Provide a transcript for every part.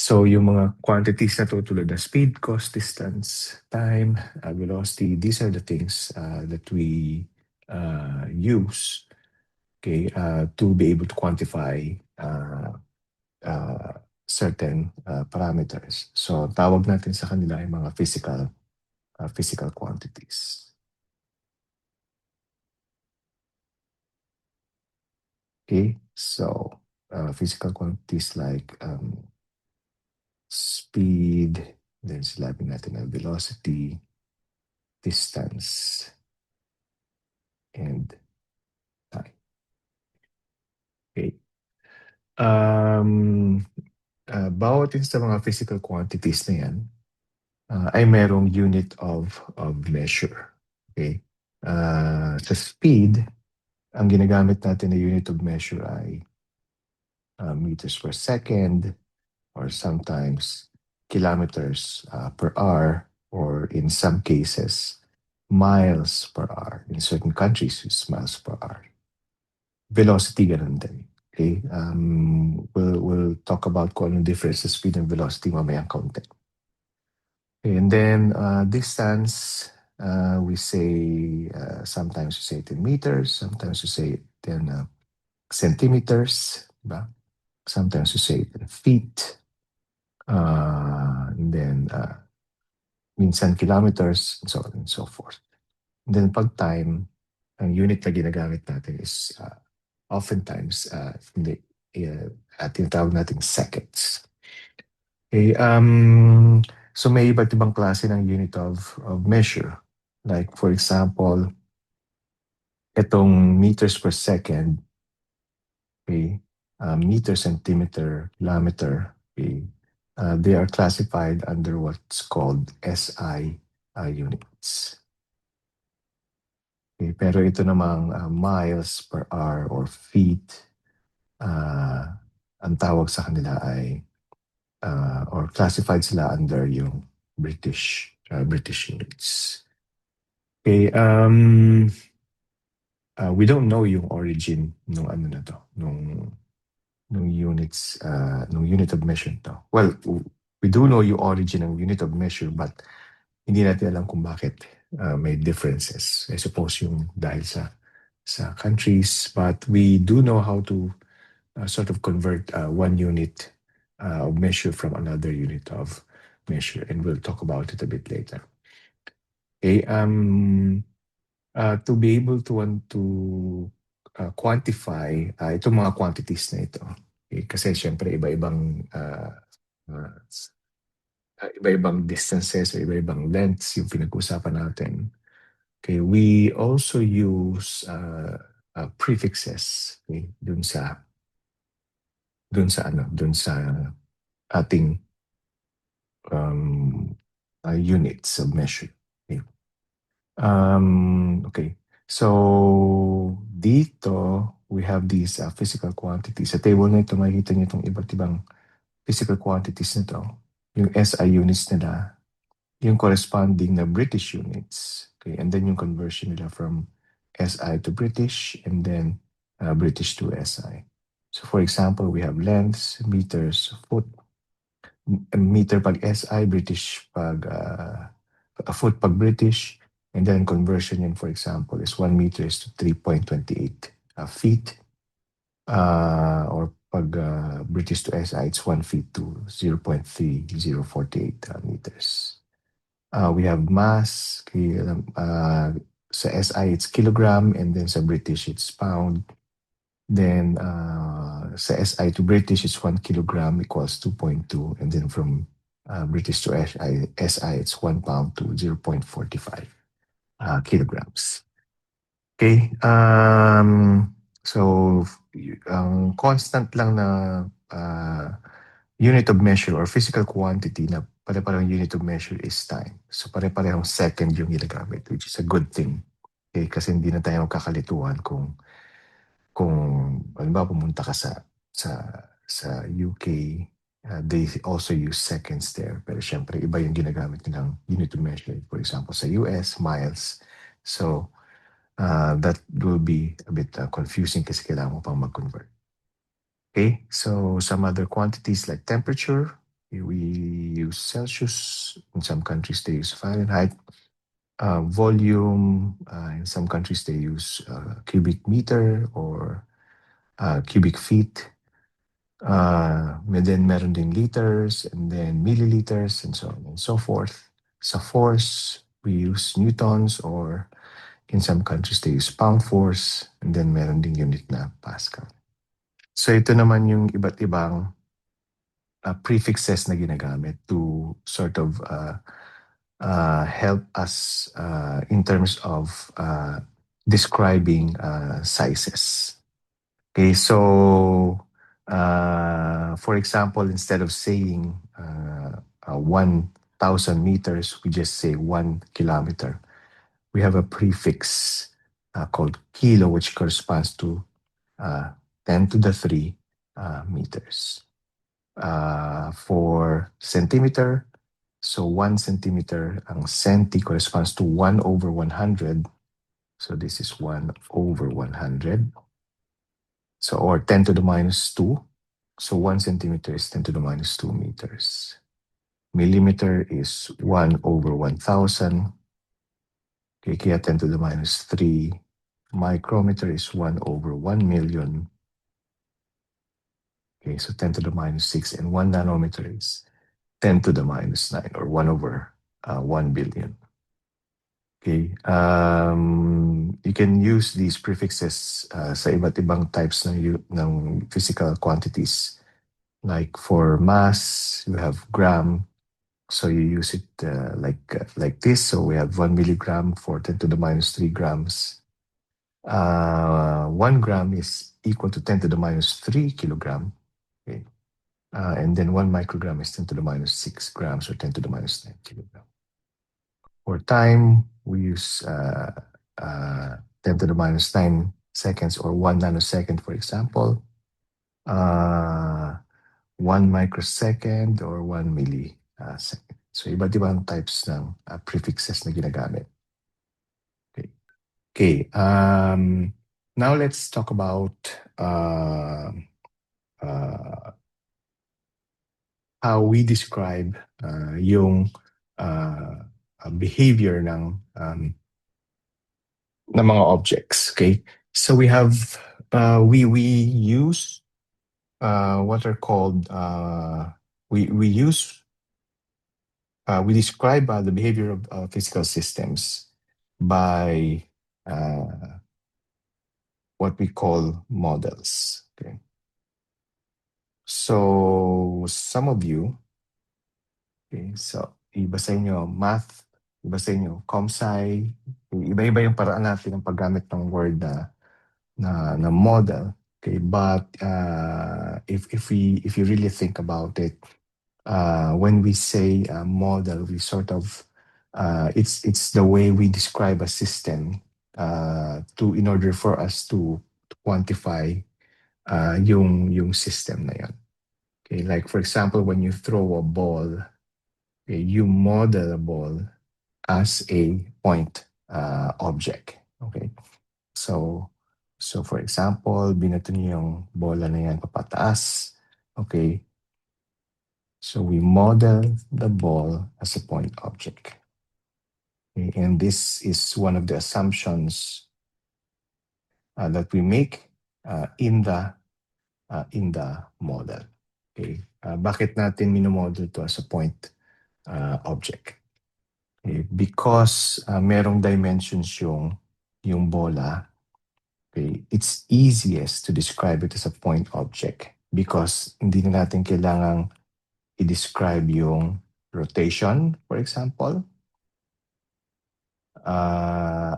So yung mga quantities na to tulad ng speed, cost, distance, time, velocity, these are the things that we use, okay, to be able to quantify certain parameters. So tawag natin sa kanila ay mga physical quantities. Okay, so physical quantities like speed, then silabin natin ang velocity, distance, and time. Okay. Bawat isa sa mga physical quantities na yan ay merong unit of measure. Okay. Sa speed, ang ginagamit natin na unit of measure ay meters per second, or sometimes kilometers per hour, or in some cases, miles per hour. In certain countries, it's miles per hour. Velocity, ganun din. Okay? We'll talk about kung anong difference sa speed and velocity mamayang kaunti. Okay, and then distance, we say, sometimes we say it in meters, sometimes we say it in centimeters, diba? Sometimes we say it in feet, and then minsan kilometers, and so on and so forth. And then pag time, ang unit na ginagamit natin is oftentimes tinatawag natin seconds. Okay, so may iba't ibang klase ng unit of measure. Like for example, itong meters per second, okay, meter, centimeter, kilometer, okay, they are classified under what's called SI units. Okay, pero ito namang miles per hour or feet, ang tawag sa kanila ay or classified sila under yung British units. Okay, we don't know yung origin nung ano na to, nung units, nung unit of measure to. Well, we do know yung origin ng unit of measure, but hindi natin alam kung bakit may differences. I suppose yung dahil sa countries, but we do know how to sort of convert one unit of measure from another unit of measure, and we'll talk about it a bit later. Okay, to be able to quantify itong mga quantities na ito, okay, kasi syempre iba-ibang distances o iba-ibang lengths yung pinag-usapan natin. Okay, we also use prefixes, okay, dun sa ating units of measure. Okay. Okay. So dito we have these physical quantities. Sa table na ito makikita niyo itong iba't ibang physical quantities nito. Yung SI units nila, yung corresponding na British units. Okay, and then yung conversion nila from SI to British, and then British to SI. So for example, we have lengths, meters, foot, meter pag SI, British pag foot pag British, and then conversion yun, for example, is 1 meter is to 3.28 feet, or pag British to SI, it's 1 feet to 0.3048 meters. We have mass, sa SI it's kilogram, and then sa British it's pound. Then sa SI to British it's 1 kilogram equals 2.2, and then from British to SI it's 1 pound to 0.45 kilograms. Okay, so ang constant lang na unit of measure or physical quantity na pare-parehong unit of measure is time. So pare-parehong second yung ginagamit, which is a good thing. Okay, kasi hindi na tayo kakalituhan kung halimbawa pumunta ka sa UK, they also use seconds there. Pero syempre iba yung ginagamit nilang unit of measure. For example, sa US, miles. So that will be a bit confusing kasi kailangan mo pang mag-convert. Okay, so some other quantities like temperature. We use Celsius. In some countries, they use Fahrenheit. Volume, in some countries, they use cubic meter or cubic feet. Then meron din liters and then milliliters and so on and so forth. Sa force, we use newtons or in some countries they use pound force and then meron ding unit na Pascal. So ito naman yung iba't ibang prefixes na ginagamit to sort of help us in terms of describing sizes. Okay, so for example, instead of saying 1,000 meters, we just say 1 kilometer. We have a prefix called kilo, which corresponds to 10 to the 3 meters. For centimeter, so 1 centimeter, ang centi corresponds to 1 over 100. So this is 1 over 100. So, or 10 to the minus 2. So 1 centimeter is 10 to the minus 2 meters. Millimeter is 1 over 1,000. Okay, kaya 10 to the minus 3. Micrometer is 1 over 1 million. Okay, so 10 to the minus 6. And 1 nanometer is 10 to the minus 9 or 1 over 1 billion. Okay, you can use these prefixes sa iba't ibang types ng physical quantities. Like for mass, you have gram, so you use it like this. So we have 1 milligram for 10 to the minus 3 grams. 1 gram is equal to 10 to the minus 3 kilogram. Okay. And then 1 microgram is 10 to the minus 6 grams or 10 to the minus 9 kilogram. For time, we use 10 to the minus 9 seconds or 1 nanosecond, for example. 1 microsecond or 1 millisecond. So iba't ibang types ng prefixes na ginagamit. Okay. Okay. Now let's talk about how we describe yung behavior ng mga objects. Okay. So we have we use what are called we describe the behavior of physical systems by what we call models. Okay. So some of you, okay, so iba sa inyo math, iba sa inyo comsci, iba-iba yung paraan natin ng paggamit ng word na model. Okay, but if you really think about it, when we say model, we sort of it's the way we describe a system in order for us to quantify yung system na yun. Okay, like for example, when you throw a ball, okay, you model a ball as a point object. Okay, so for example, binato niyo yung bola na yan papataas. Okay, so we model the ball as a point object. Okay, and this is one of the assumptions that we make in the model. Okay, bakit natin minomodel to as a point object? Okay, because merong dimensions yung bola. Okay, it's easiest to describe it as a point object because hindi na natin kailangang i-describe yung rotation, for example.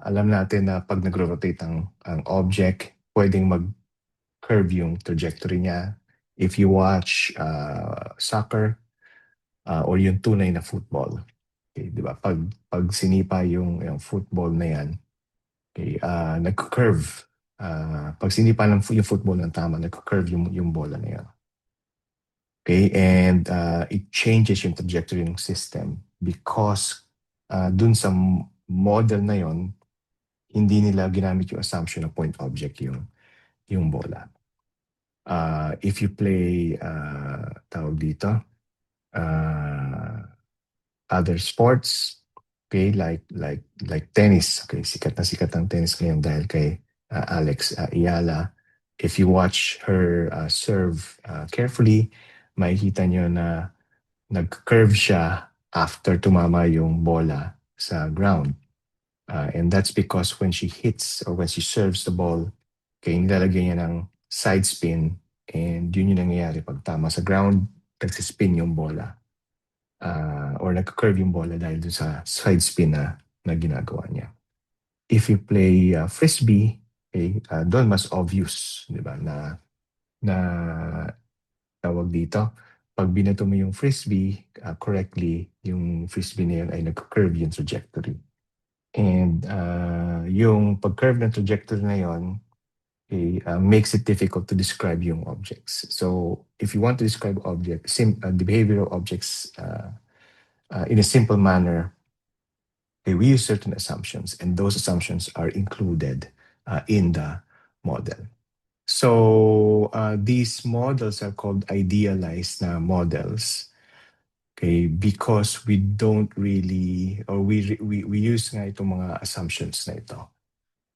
Alam natin na pag nagro-rotate ang object, pwedeng mag-curve yung trajectory niya. If you watch soccer or yung tunay na football, okay, di ba? Pag sinipa yung football na yan, okay, nag-curve. Pag sinipa yung football ng tama, nag-curve yung bola na yan. Okay, and it changes yung trajectory ng system because dun sa model na yon, hindi nila ginamit yung assumption na point object yung bola. If you play tawag dito, uh, other sports, okay, like tennis. Okay, sikat na sikat ang tennis ngayon dahil kay Alex Ayala. If you watch her serve carefully, makikita nyo na nag-curve siya after tumama yung bola sa ground. And that's because when she hits or when she serves the ball, kaya nilalagay niya ng side spin, and yun yung nangyayari pag tama sa ground, nagsispin yung bola. Or nag-curve yung bola dahil dun sa side spin na ginagawa niya. If you play frisbee, okay, doon mas obvious, di ba, na tawag dito, pag binato mo yung frisbee correctly, yung frisbee na yun ay nag-curve yung trajectory. And yung pag-curve ng trajectory na yun, okay, makes it difficult to describe yung objects. So if you want to describe objects, the behavior of objects in a simple manner, okay, we use certain assumptions, and those assumptions are included in the model. So these models are called idealized models, okay, because we don't really, or we use nga itong mga assumptions na ito.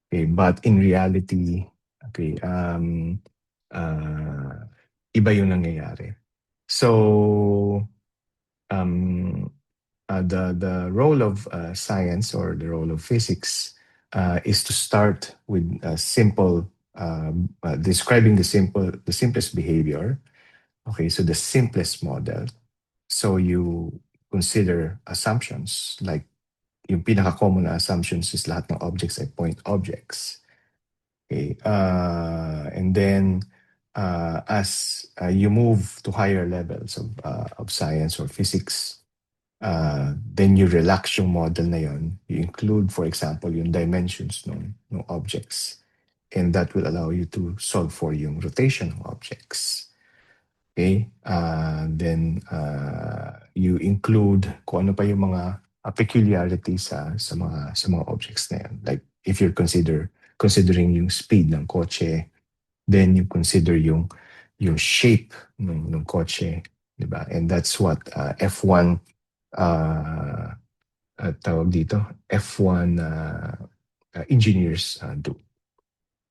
Okay, but in reality, okay, iba yung nangyayari. So the role of science or the role of physics is to start with simple describing the simplest behavior. Okay, so the simplest model. So you consider assumptions like yung pinaka-common na assumptions is lahat ng objects ay point objects. Okay, and then as you move to higher levels of science or physics, then you relax yung model na yun. You include, for example, yung dimensions ng objects. And that will allow you to solve for yung rotation ng objects. Okay? Then you include kung ano pa yung mga peculiarities sa mga objects na yan. Like if you're considering yung speed ng kotse, then you consider yung shape ng kotse, di ba? And that's what F1 tawag dito, F1 engineers do.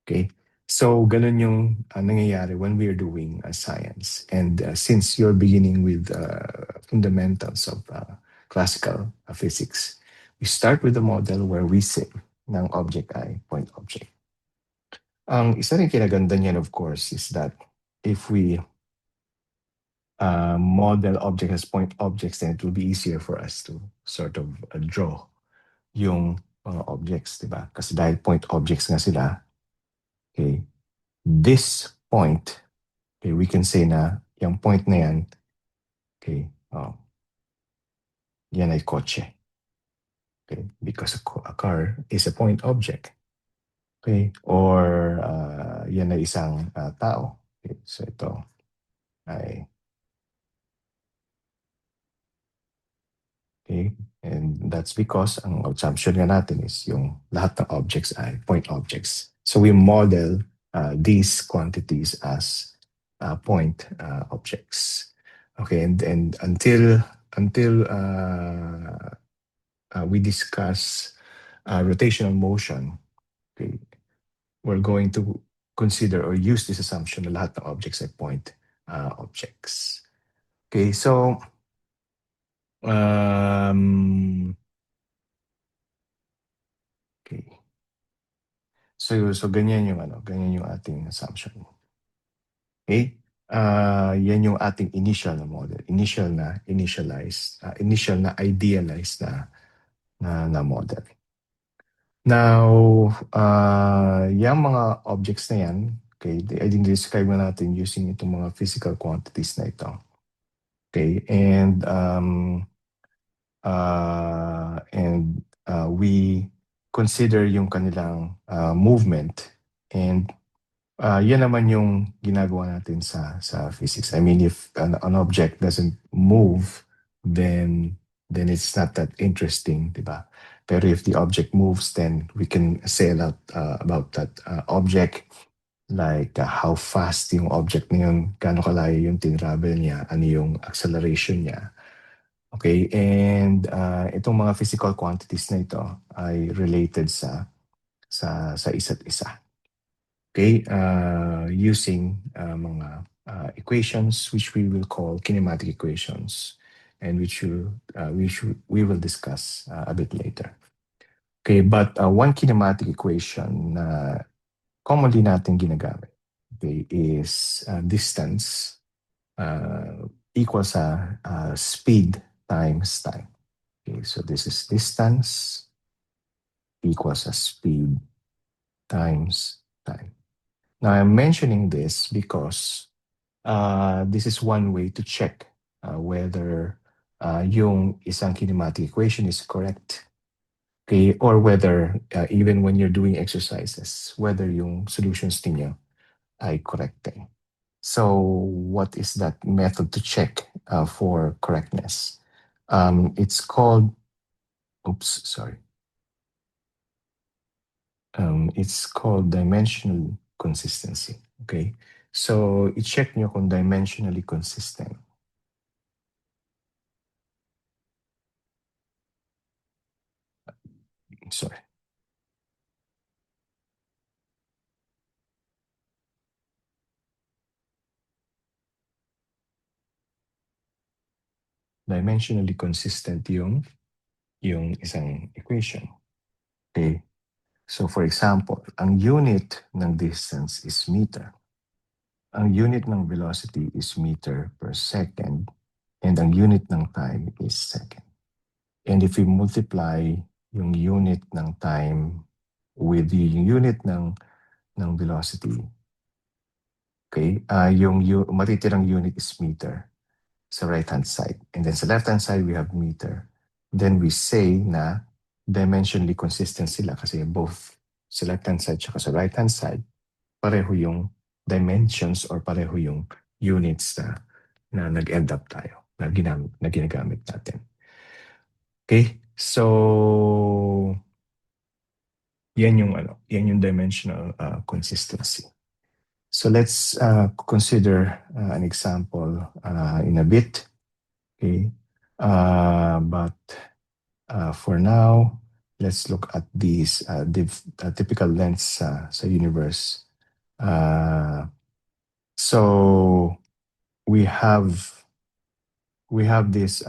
Okay? So, ganun yung nangyayari when we're doing science. And since you're beginning with fundamentals of classical physics, we start with a model where we say ng object ay point object. Ang isa rin kinaganda niyan, of course, is that if we model object as point objects, then it will be easier for us to sort of draw yung mga objects, di ba? Kasi dahil point objects nga sila, okay, this point, okay, we can say na yung point na yan, okay, yan ay kotse. Okay, because a car is a point object. Okay, or yan ay isang tao. Okay, so ito ay okay, and that's because ang assumption nga natin is yung lahat ng objects ay point objects. So we model these quantities as point objects. Okay, and until we discuss rotational motion, okay, we're going to consider or use this assumption na lahat ng objects ay point objects. Okay, so okay. So ganyan yung ating assumption. Okay? Yan yung ating initial na model, initial na idealized na model. Now, yung mga objects na yan, okay, I think describe na natin using itong mga physical quantities na ito. Okay, and we consider yung kanilang movement, and yan naman yung ginagawa natin sa physics. I mean, if an object doesn't move, then it's not that interesting, di ba? Pero if the object moves, then we can say a lot about that object. Like how fast yung object na yun, gaano kalayo yung tinravel niya, ano yung acceleration niya. Okay, and itong mga physical quantities na ito ay related sa isa't isa. Okay, using mga equations which we will call kinematic equations and we will discuss a bit later. Okay, but one kinematic equation na commonly natin ginagamit, okay, is distance equals speed times time. Okay, so this is distance equals speed times time. Now I'm mentioning this because this is one way to check whether yung isang kinematic equation is correct. Okay, or whether even when you're doing exercises, whether yung solutions ninyo ay correct din. So what is that method to check for correctness? It's called, oops, sorry. It's called dimensional consistency. Okay, so i-check nyo kung dimensionally consistent. Sorry. Dimensionally consistent yung isang equation. Okay, so for example, ang unit ng distance is meter. Ang unit ng velocity is meter per second, and ang unit ng time is second. And if we multiply yung unit ng time with yung unit ng velocity, okay, yung matitirang unit is meter sa right-hand side. And then sa left-hand side, we have meter. Then we say na dimensionally consistent sila kasi both sa left-hand side at sa right-hand side, pareho yung dimensions or pareho yung units na nag-end up tayo, na ginagamit natin. Okay? So, yan yung dimensional consistency. So let's consider an example in a bit. Okay? But for now, let's look at these typical lengths sa universe. So we have this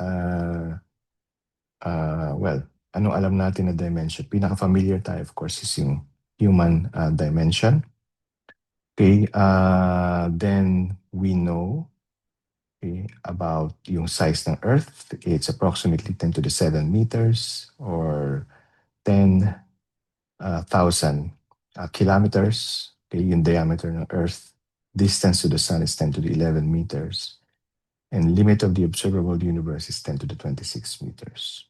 well, anong alam natin na dimension? Pinaka-familiar tayo, of course, is yung human dimension. Okay, then we know, okay, about yung size ng Earth. It's approximately 10 to the 7 meters or 10,000 kilometers. Okay, yung diameter ng Earth. Distance to the Sun is 10 to the 11 meters. And limit of the observable universe is 10 to the 26 meters.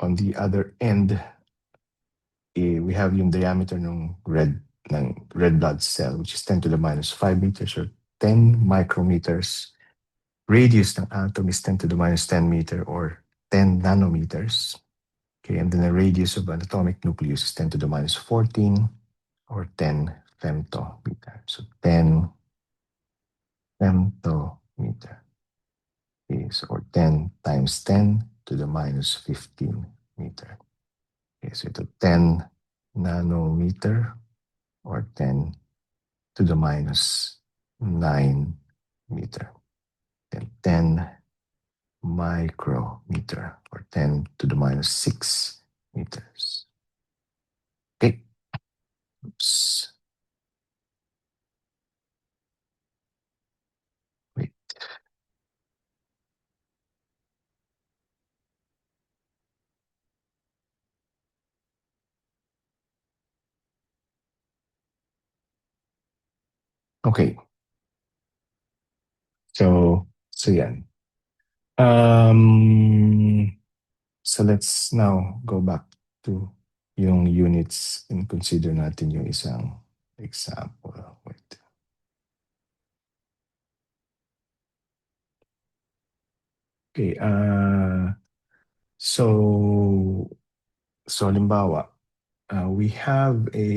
On the other end, we have yung diameter ng red blood cell, which is 10 to the minus 5 meters or 10 micrometers. Radius ng atom is 10 to the minus 10 meter or 10 nanometers. Okay, and then the radius of an atomic nucleus is 10 to the minus 14 or 10 femtometer. So 10 femtometer. Okay, so or 10 times 10 to the minus 15 meter. Okay, so ito 10 nanometer or 10 to the minus 9 meter. Then 10 micrometer or 10 to the minus 6 meters. Okay. Oops. Wait. Okay. So yan. So let's now go back to yung units and consider natin yung isang example. Wait. Okay. So halimbawa, we have a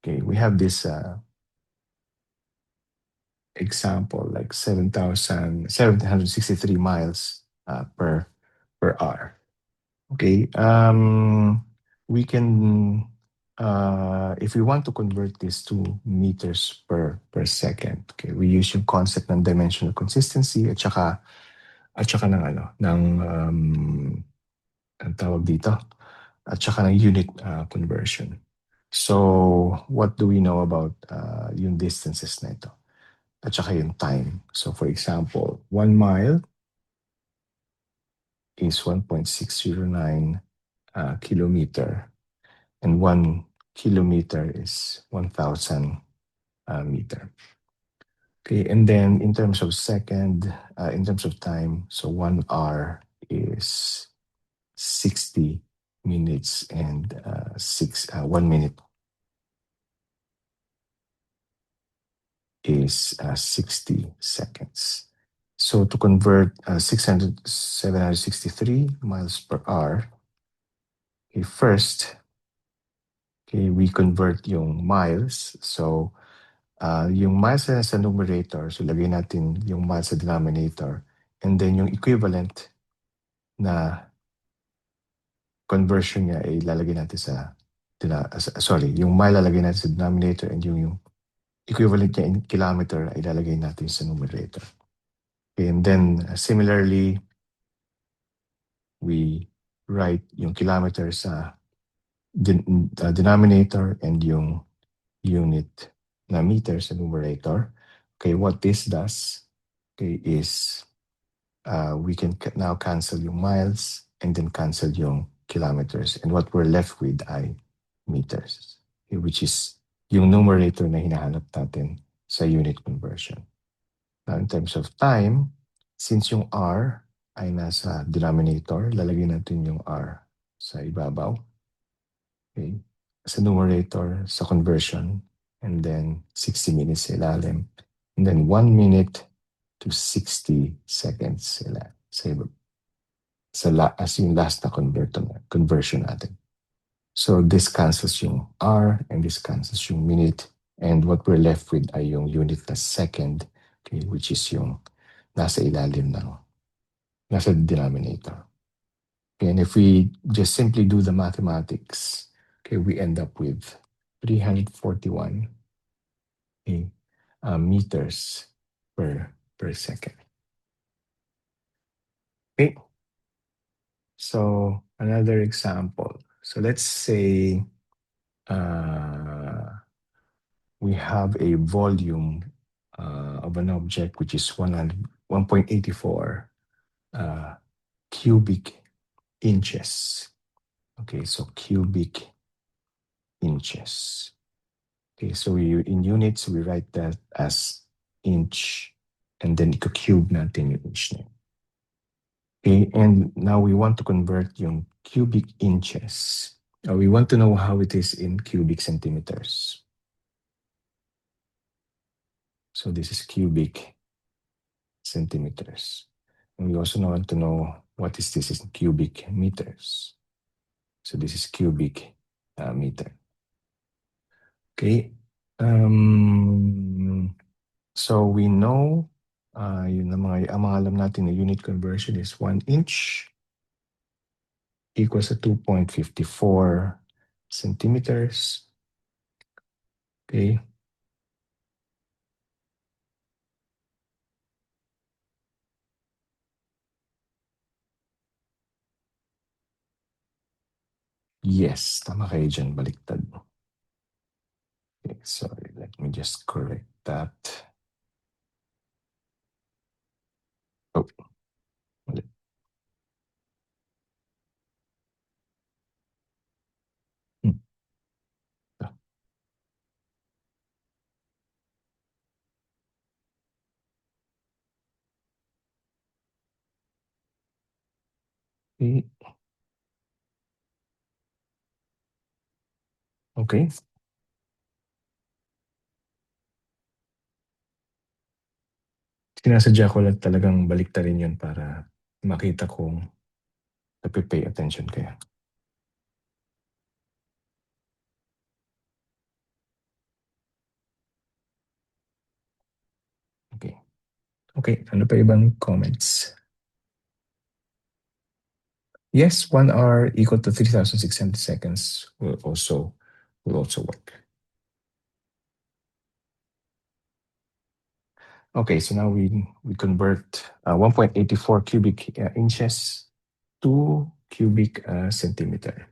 Okay, we have this example like 7,763 miles per hour. Okay, we can, if we want to convert this to meters per second, okay, we use yung concept ng dimensional consistency at saka ng ang tawag dito, at saka ng unit conversion. So, what do we know about yung distances na ito? At saka yung time. So, for example, 1 mile is 1.609 kilometer, and 1 kilometer is 1,000 meter. Okay, and then in terms of in terms of time, so 1 hour is 60 minutes and 1 minute is 60 seconds. So to convert 763 miles per hour, okay, first, okay, we convert yung miles. So yung miles na sa numerator, so lagay natin yung miles sa denominator, and then yung equivalent na conversion niya ay lalagay natin yung mile lalagay natin sa denominator, and yung equivalent niya in kilometer ay lalagay natin sa numerator. Okay, and then similarly, we write yung kilometer sa denominator and yung unit na meter sa numerator. Okay, what this does, okay, is we can now cancel yung miles and then cancel yung kilometers. And what we're left with ay meters, okay, which is yung numerator na hinahanap natin sa unit conversion. Now, in terms of time, since yung R ay nasa denominator, lalagay natin yung R sa ibabaw. Okay? Sa numerator, sa conversion, and then 60 minutes sa ilalim. And then 1 minute to 60 seconds as yung last na conversion natin. So this cancels yung R and this cancels yung minute, and what we're left with ay yung unit na second, okay, which is yung nasa ilalim nasa denominator. Okay, and if we just simply do the mathematics, okay, we end up with 341 meters per second. Okay, so another example. So let's say we have a volume of an object which is 1.84 cubic inches. Okay, so cubic inches. Okay, so in units, we write that as inch, and then i-cube natin yung inch na yun. Okay, and now we want to convert yung cubic inches. We want to know how it is in cubic centimeters. So this is cubic centimeters. And we also want to know what is this in cubic meters. So this is cubic meter. Okay. So we know, yun ang mga alam natin na unit conversion is 1 inch equals to 2.54 centimeters. Okay. Yes, tama kayo dyan, baliktad. Okay, sorry, let me just correct that. Oh, mali. Ah, Okay. Okay. Sinasadya ko lang talagang baliktarin yun para makita kong napipay attention kayo. Okay, ano pa ibang comments? Yes, 1 hour equal to 3,600 seconds will also work. Okay, so now we convert 1.84 cubic inches to cubic centimeter.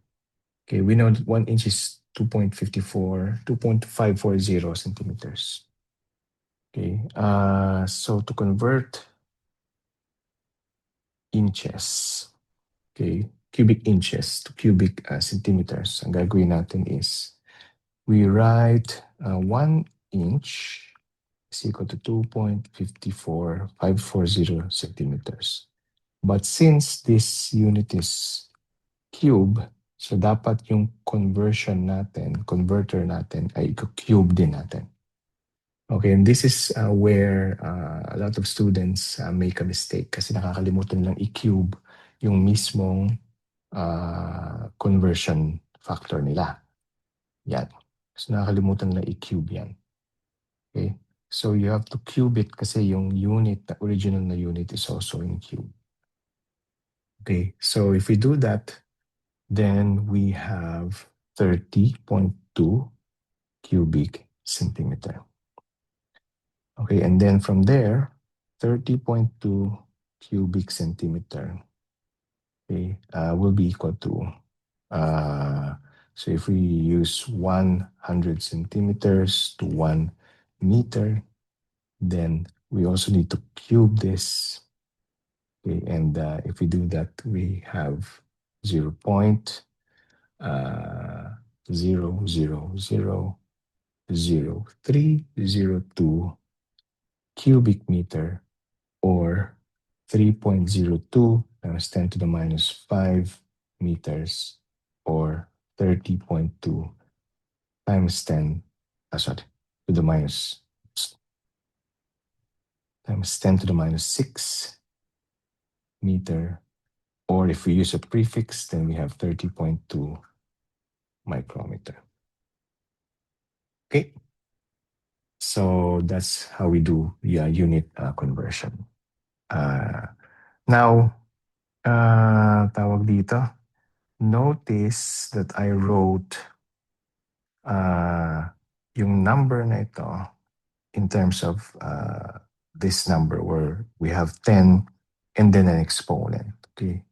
Okay, we know that 1 inch is 2.540 centimeters. Okay, so to convert inches, okay, cubic inches to cubic centimeters, ang gagawin natin is we write 1 inch is equal to 2.54540 centimeters. But since this unit is cube, so dapat yung converter natin ay cube din natin. Okay, and this is where a lot of students make a mistake kasi nakakalimutan lang i-cube yung mismong conversion factor nila. Yan. So nakakalimutan lang i-cube yan. Okay? So you have to cube it kasi yung unit, the original na unit is also in cube. Okay, so if we do that, then we have 30.2 cubic centimeter. Okay, and then from there, 30.2 cubic centimeter, okay, will be equal to, so if we use 100 centimeters to 1 meter, then we also need to cube this. Okay, and if we do that, we have 0.0000302 cubic meter, or 3.02 times 10 to the minus 5 meters, or 30.2 times 10, to the minus times 10 to the minus 6 meter, or if we use a prefix, then we have 30.2 micrometer. Okay, so that's how we do unit conversion. Now, tawag dito, notice that I wrote yung number na ito in terms of this number where we have 10 and then an exponent. Okay.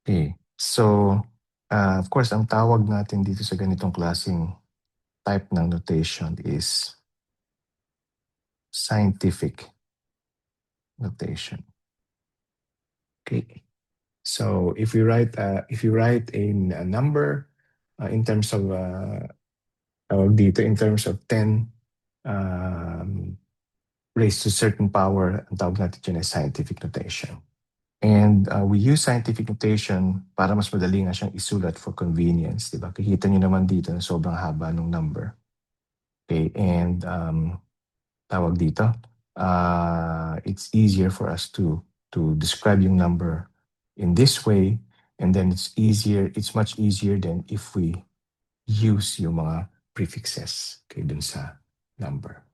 Okay. So, of course, ang tawag natin dito sa ganitong klaseng type ng notation is scientific notation. Okay. So if you write a number in terms of dito in terms of 10 raised to certain power, ang tawag natin dyan ay scientific notation. And we use scientific notation para mas madali nga siyang isulat for convenience, di ba? Kikita niyo naman dito na sobrang haba ng number. Okay, and tawag dito, it's easier for us to describe yung number in this way, and then it's much easier than if we use yung mga prefixes, okay, dun sa number.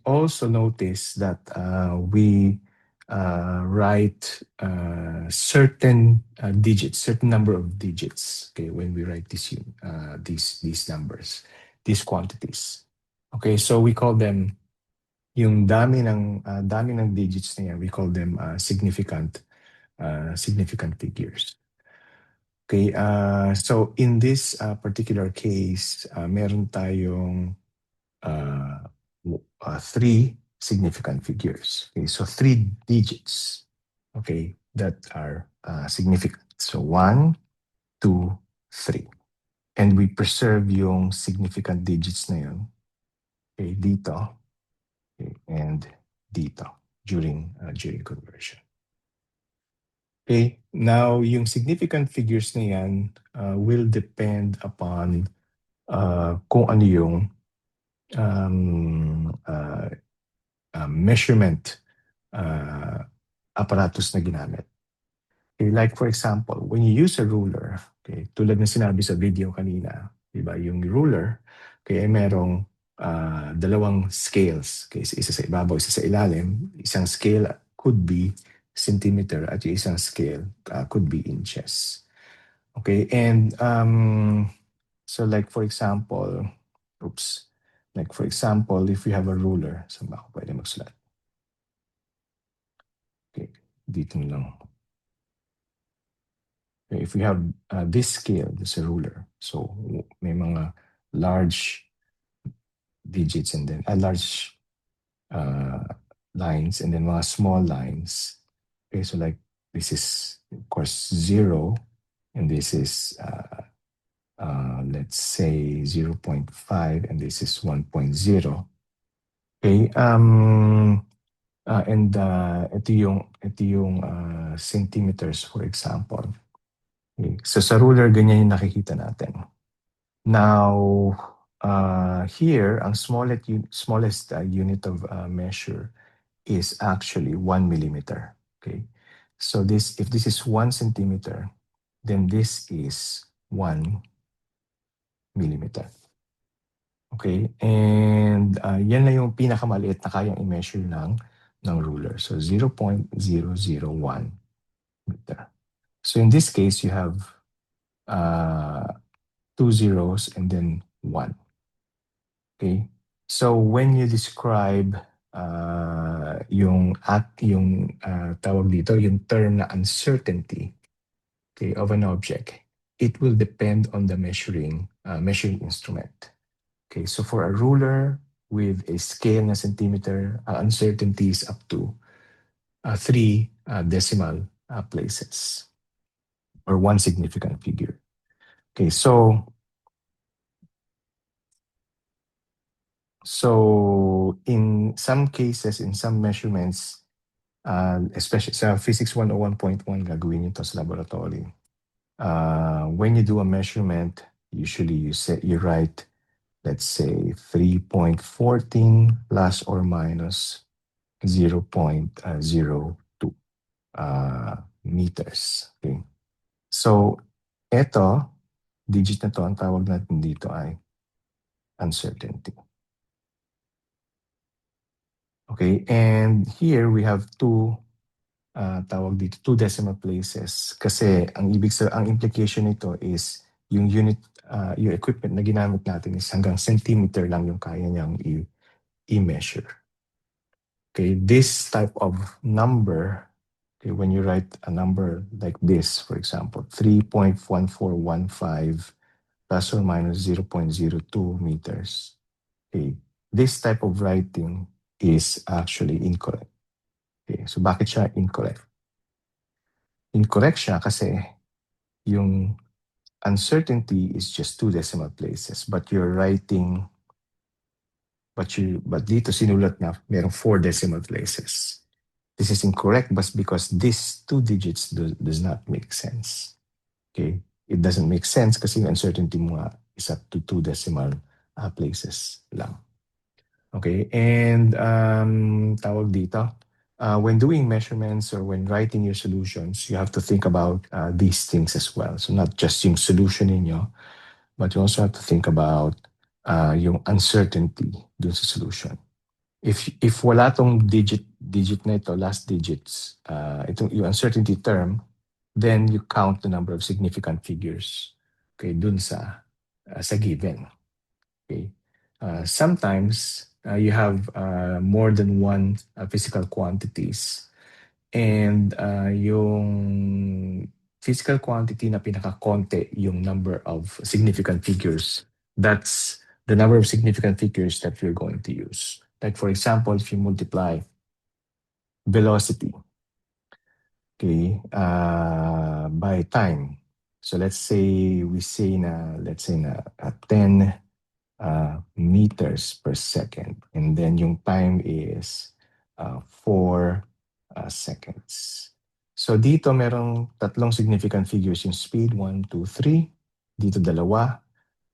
Also notice that we write certain digits, certain number of digits, okay, when we write these numbers, these quantities. Okay, so we call them, yung dami ng digits na yan, we call them significant figures. Okay, so in this particular case, meron tayong 3 significant figures. Okay, so 3 digits, okay, that are significant. So 1, 2, 3. And we preserve yung significant digits na yun, okay, dito, okay, and dito during conversion. Okay, now yung significant figures na yan will depend upon kung ano yung measurement apparatus na ginamit. Okay, like for example, when you use a ruler, okay, tulad ng sinabi sa video kanina, di ba, yung ruler, okay, ay merong dalawang scales. Okay, isa sa ibabaw, isa sa ilalim. Isang scale could be centimeter at yung isang scale could be inches. Okay, and so like for example, like for example, if we have a ruler, saan ba ako pwede magsulat? Okay, dito na lang. If we have this scale, this is a ruler. So may mga large digits and then large lines and then mga small lines. Okay, so like this is of course 0 and this is let's say 0.5 and this is 1.0. Okay, and ito yung centimeters for example. Okay. So sa ruler, ganyan yung nakikita natin. Now, here, ang smallest unit of measure is actually 1 millimeter. Okay. So if this is 1 centimeter, then this is 1 millimeter. Okay. And yan na yung pinakamaliit na kayang i-measure ng ruler. So 0.001 meter. So in this case, you have 2 zeros and then 1. Okay? So when you describe yung tawag dito, yung term na uncertainty, okay, of an object, it will depend on the measuring instrument. Okay, so for a ruler with a scale na centimeter, uncertainty is up to 3 decimal places or 1 significant figure. Okay, so in some cases, in some measurements, especially sa Physics 101.1, gagawin ito sa laboratory. When you do a measurement, usually you write, let's say, 3.14 plus or minus 0.02 meters. Okay. So, ito, digit na to, ang tawag natin dito ay uncertainty. Okay, and here we have two decimal places kasi ang implication nito is yung unit, yung equipment na ginamit natin is hanggang centimeter lang yung kaya niyang i-measure. Okay, this type of number, okay, when you write a number like this, for example, 3.1415 plus or minus 0.02 meters, okay, this type of writing is actually incorrect. Okay, so bakit siya incorrect? Incorrect siya kasi yung uncertainty is just 2 decimal places, but you're writing, but dito sinulat na merong 4 decimal places. This is incorrect but because these 2 digits does not make sense. Okay, it doesn't make sense kasi yung uncertainty mo is up to 2 decimal places lang. Okay, and tawag dito, when doing measurements or when writing your solutions, you have to think about these things as well. So not just yung solution ninyo, but you also have to think about yung uncertainty dun sa solution. If wala tong digit na ito, last digits, itong yung uncertainty term, then you count the number of significant figures, okay, dun sa given. Okay. Sometimes you have more than one physical quantities and yung physical quantity na pinakakonte yung number of significant figures. That's the number of significant figures that you're going to use. Like for example, if you multiply velocity, okay, by time. So let's say let's say na 10 meters per second. And then yung time is 4 seconds. So dito merong tatlong significant figures, yung speed 1, 2, 3. Dito dalawa.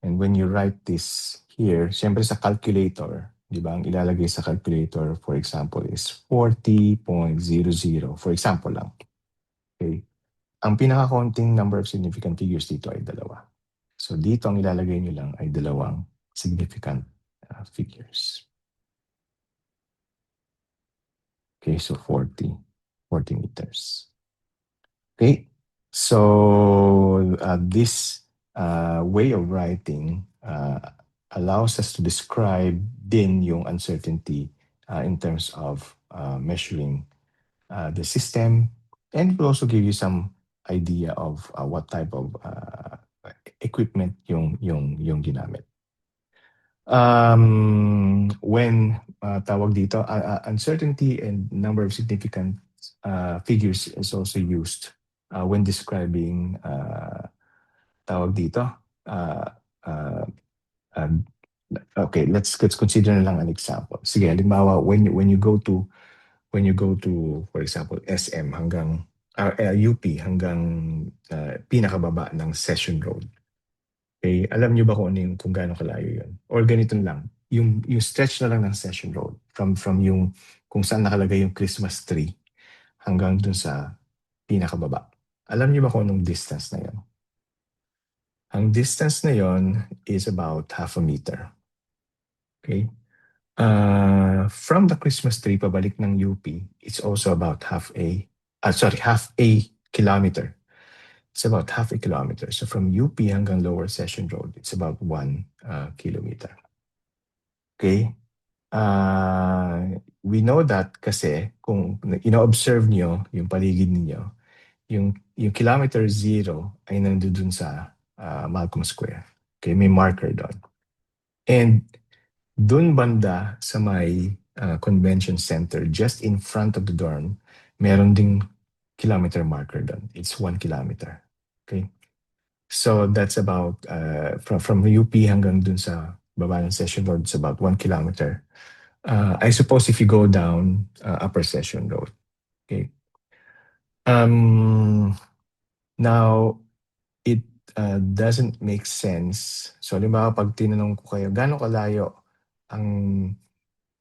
And when you write this here, siyempre sa calculator, di ba, ang ilalagay sa calculator, for example, is 40.00. For example lang. Okay. Ang pinakakonting number of significant figures dito ay dalawa. So dito ang ilalagay nyo lang ay dalawang significant figures. Okay, so 40 meters. Okay, so this way of writing allows us to describe din yung uncertainty in terms of measuring the system, and it will also give you some idea of what type of equipment yung ginamit. When tawag dito, uncertainty and number of significant figures is also used when describing tawag dito. Okay, let's consider na lang an example. Sige, halimbawa when you go to for example SM hanggang UP hanggang pinakababa ng Session Road. Okay, alam niyo ba kung gaano kalayo 'yon? Or ganito lang, yung stretch na lang ng Session Road from yung kung saan nakalagay yung Christmas tree hanggang dun sa pinakababa. Alam niyo ba kung anong distance na 'yon? Ang distance na 'yon is about half a meter. Okay? From the Christmas tree pabalik ng UP, it's also about half a kilometer. It's about half a kilometer. So from UP hanggang Lower Session Road, it's about 1 kilometer. Okay? We know that kasi kung ino-observe nyo yung paligid ninyo, yung kilometer 0 ay nandoon sa Malcolm Square. Okay? May marker doon. And doon banda sa may convention center, just in front of the dorm, meron ding kilometer marker doon. It's 1 kilometer. Okay? So that's about, from UP hanggang dun sa baba ng Session Road, it's about 1 kilometer. I suppose if you go down Upper Session Road. Okay. Now, it doesn't make sense. So, halimbawa, pag tinanong ko kayo, gaano kalayo ang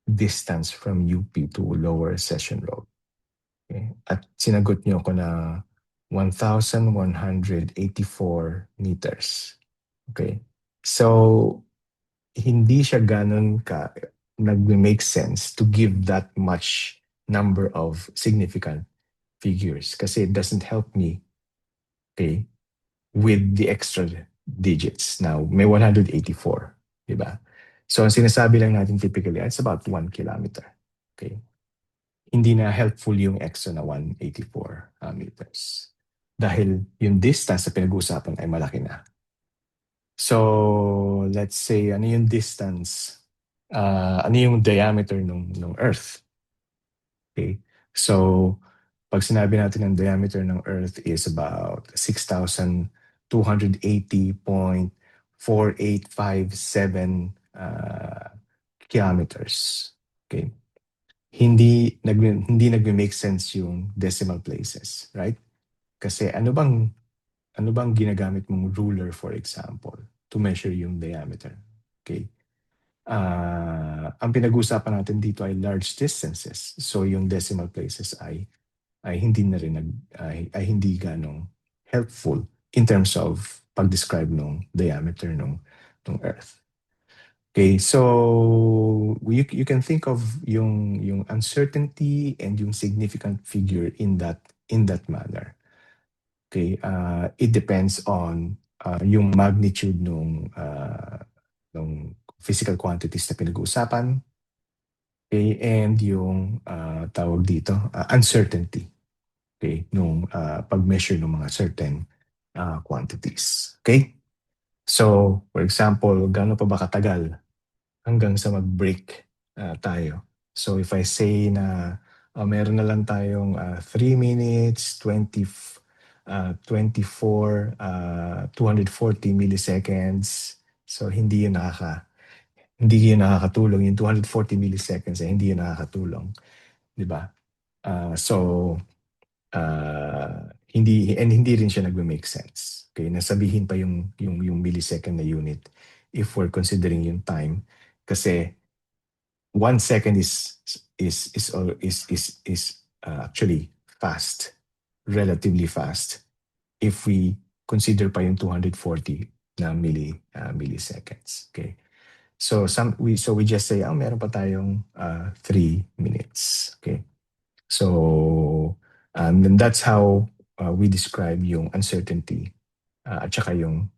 distance from UP to Lower Session Road? Okay. At sinagot niyo ko na 1,184 meters. Okay. So, hindi siya ganun nag-make sense to give that much number of significant figures kasi it doesn't help me, okay, with the extra digits. Now, may 184, di ba? So, ang sinasabi lang natin typically, it's about 1 kilometer. Okay? Hindi na helpful yung extra na 184 meters. Dahil yung distance sa pinag-uusapan ay malaki na. So, let's say, ano yung distance? Ano yung diameter ng Earth? Okay? So, pag sinabi natin ang diameter ng Earth is about 6,280.4857 kilometers. Okay? Hindi nagme-make sense yung decimal places, right? Kasi ano bang ginagamit mong ruler, for example, to measure yung diameter? Okay? Ang pinag-uusapan natin dito ay large distances. So yung decimal places ay hindi na rin ay hindi ganong helpful in terms of pag-describe ng diameter ng Earth. Okay, so you can think of yung uncertainty and yung significant figure in that manner. Okay, it depends on yung magnitude ng physical quantities na pinag-uusapan, okay, and yung tawag dito, uncertainty, okay, nung pag-measure ng mga certain quantities. Okay? So, for example, gaano pa ba katagal hanggang sa mag-break tayo? So, if I say na meron na lang tayong 3 minutes, 24, 240 milliseconds. So, hindi yun nakakatulong. Yung 240 milliseconds ay hindi yun nakakatulong. Di ba? Hindi rin siya nagme-make sense. Okay, nasabihin pa yung millisecond na unit if we're considering yung time kasi 1 second is actually fast, relatively fast. if we consider pa yung 240 na milliseconds. Okay. So we just say, meron pa tayong 3 minutes. Okay. So then that's how we describe yung uncertainty at saka yung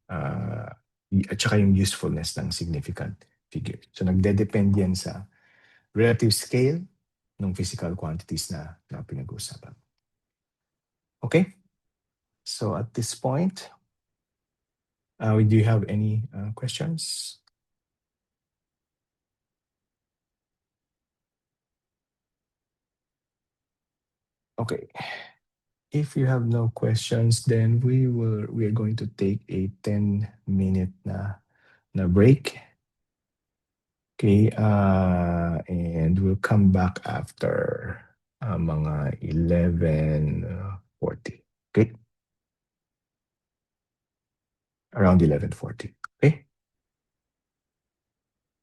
usefulness ng significant figure. So nagde-depend yan sa relative scale ng physical quantities na pinag-uusapan. Okay? So at this point, do you have any questions? Okay. If you have no questions, then we are going to take a 10-minute na break. Okay, and we'll come back after mga 11:40. Okay? Around 11:40. Okay?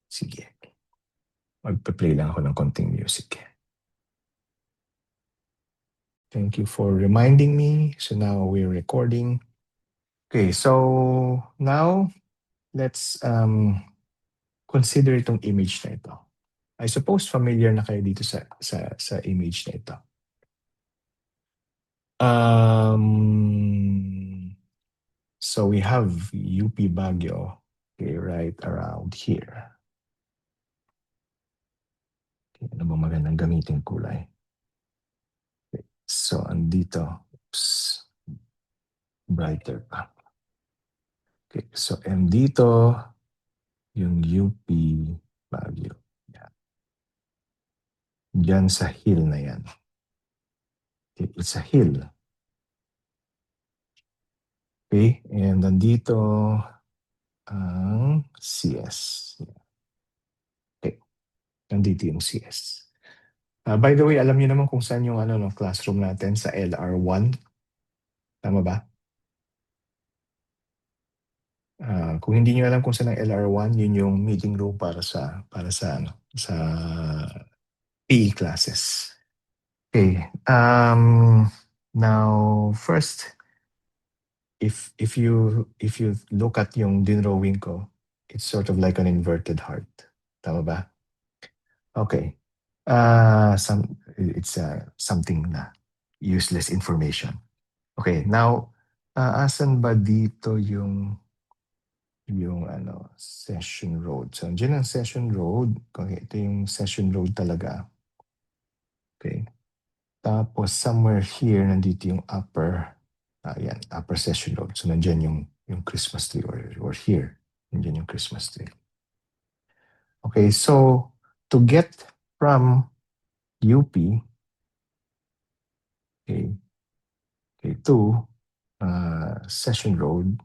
Sige. Magpa-play lang ako ng konting music. Thank you for reminding me. So now we're recording. Okay, so now let's consider itong image na ito. I suppose familiar na kayo dito sa image na ito. So we have UP Baguio, okay, right around here. Okay, ano ba magandang gamitin kulay? Okay, so andito, oops, brighter pa. Okay, so and dito, yung UP Baguio. Yan. Diyan sa hill na yan. Okay, it's a hill. Okay, and nandito ang CS. Okay, nandito yung CS. By the way, alam niyo naman kung saan yung classroom natin sa LR1. Tama ba? Kung hindi niyo alam kung saan ang LR1, yun yung meeting room para sa sa PE classes. Okay. Now first, if you look at yung dinrowing ko, it's sort of like an inverted heart. Tama ba? Okay. It's something na useless information. Okay, now asan ba dito yung Session Road? So andiyan ang Session Road. Okay, ito yung Session Road talaga. Okay. Tapos somewhere here nandito yung upper upper Session Road. So nandiyan yung Christmas tree or here. Nandiyan yung Christmas tree. Okay, so to get from UP to Session Road,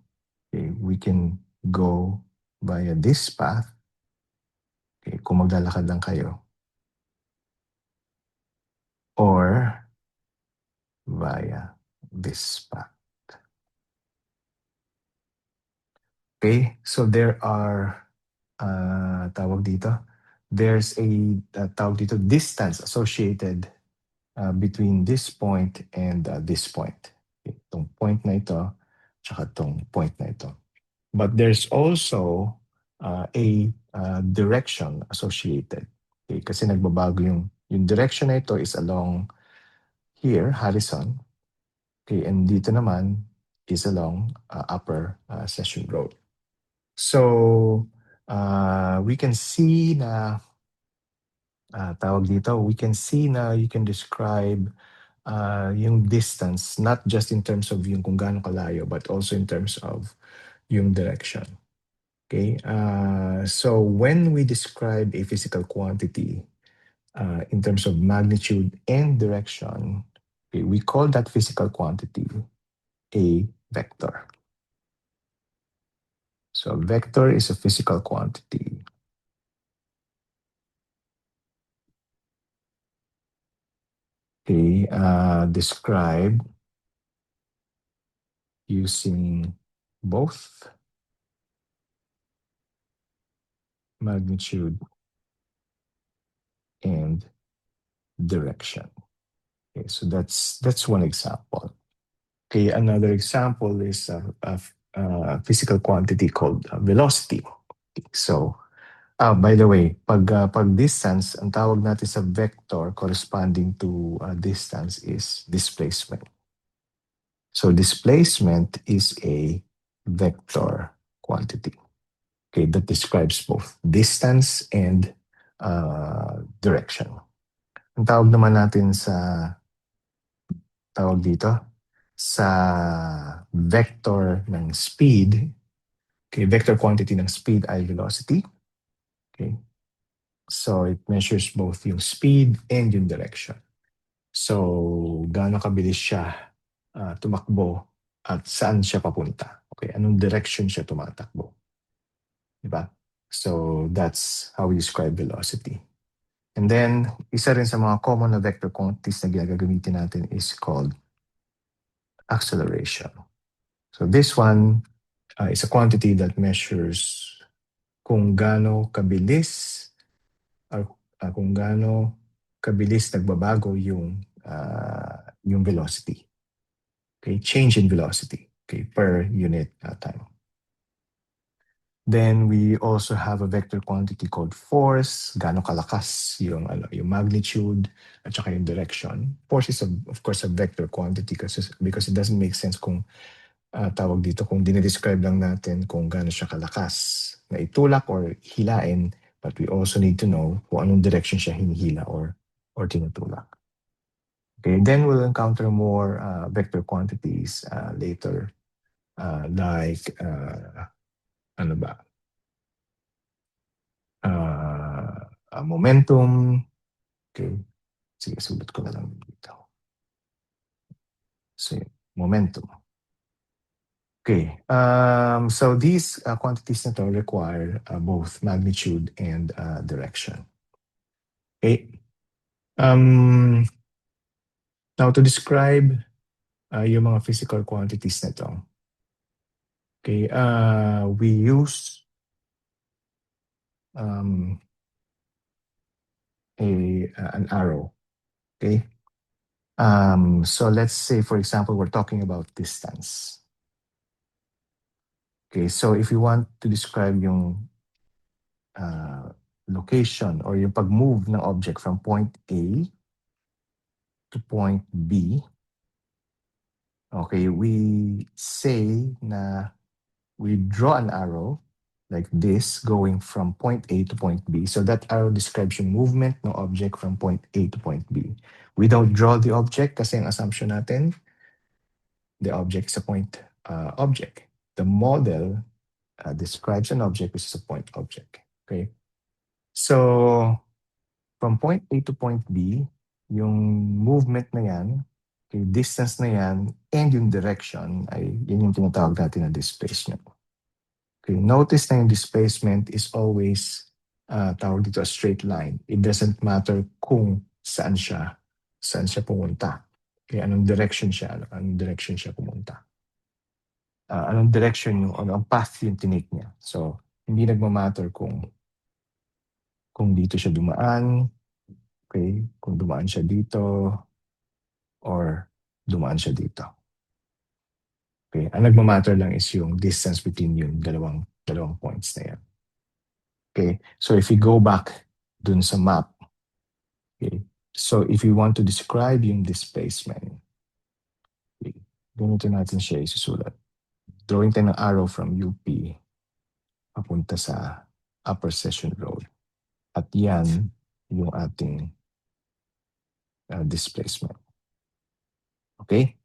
okay, we can go via this path. Okay, kung maglalakad lang kayo. Or via this path. Okay, so there are tawag dito. There's a tawag dito distance associated between this point and this point. Okay, itong point na ito, tsaka itong point na ito. But there's also a direction associated. Okay, kasi nagbabago yung direction na ito is along here, Harrison. Okay, and dito naman is along upper Session Road. So we can see na tawag dito, we can see na you can describe yung distance not just in terms of yung kung gaano kalayo but also in terms of yung direction. Okay? So when we describe a physical quantity in terms of magnitude and direction, okay, we call that physical quantity a vector. So a vector is a physical quantity. Okay, described using both magnitude and direction. Okay, so that's one example. Okay, another example is a physical quantity called velocity. So, by the way, pag distance, ang tawag natin sa vector corresponding to distance is displacement. So displacement is a vector quantity, okay, that describes both distance and direction. Ang tawag naman natin sa sa vector ng speed, okay, vector quantity ng speed ay velocity. Okay. So it measures both yung speed and yung direction. So gaano kabilis siya tumakbo at saan siya papunta. Okay, anong direction siya tumatakbo. Diba? So that's how we describe velocity. And then, isa rin sa mga common na vector quantities na gagamitin natin is called acceleration. So this one is a quantity that measures kung gaano kabilis or kung gaano kabilis nagbabago yung velocity. Okay, change in velocity, okay, per unit time. Then we also have a vector quantity called force, gaano kalakas yung magnitude at saka yung direction. Force is of course a vector quantity because it doesn't make sense kung tawag dito kung dinidescribe lang natin kung gaano siya kalakas na itulak or hilain, but we also need to know kung anong direction siya hinihila or tinutulak. Okay, then we'll encounter more vector quantities later, like ano ba? Momentum. Okay. Sige, sulat ko na lang dito. So, momentum. Okay. So these quantities na to require both magnitude and direction. Okay. Now to describe yung mga physical quantities na to, okay, we use an arrow. Okay. So let's say, for example, we're talking about distance. Okay, so if you want to describe yung location or yung pag-move ng object from point A to point B, okay, we say na we draw an arrow like this going from point A to point B. So that arrow describes yung movement ng object from point A to point B. We don't draw the object kasi ang assumption natin, the object is a point object. The model describes an object which is a point object. Okay. So, from point A to point B, yung movement na yan, yung distance na yan, and yung direction, ay yun yung tinatawag natin na displacement. Okay, notice na yung displacement is always tawag dito a straight line. It doesn't matter kung saan siya pumunta. Okay, anong direction siya pumunta. Anong direction yung, ang path yung tinake niya. So, hindi nagmamatter kung dito siya dumaan, okay, kung dumaan siya dito, or dumaan siya dito. Okay, ang nagmamatter lang is yung distance between yung dalawang points na yan. Okay, so if we go back dun sa map, okay, so if we want to describe yung displacement, okay, ganito natin siya isusulat. Drawing tayo ng arrow from UP papunta sa Upper Session Road. At yan yung ating displacement. Okay?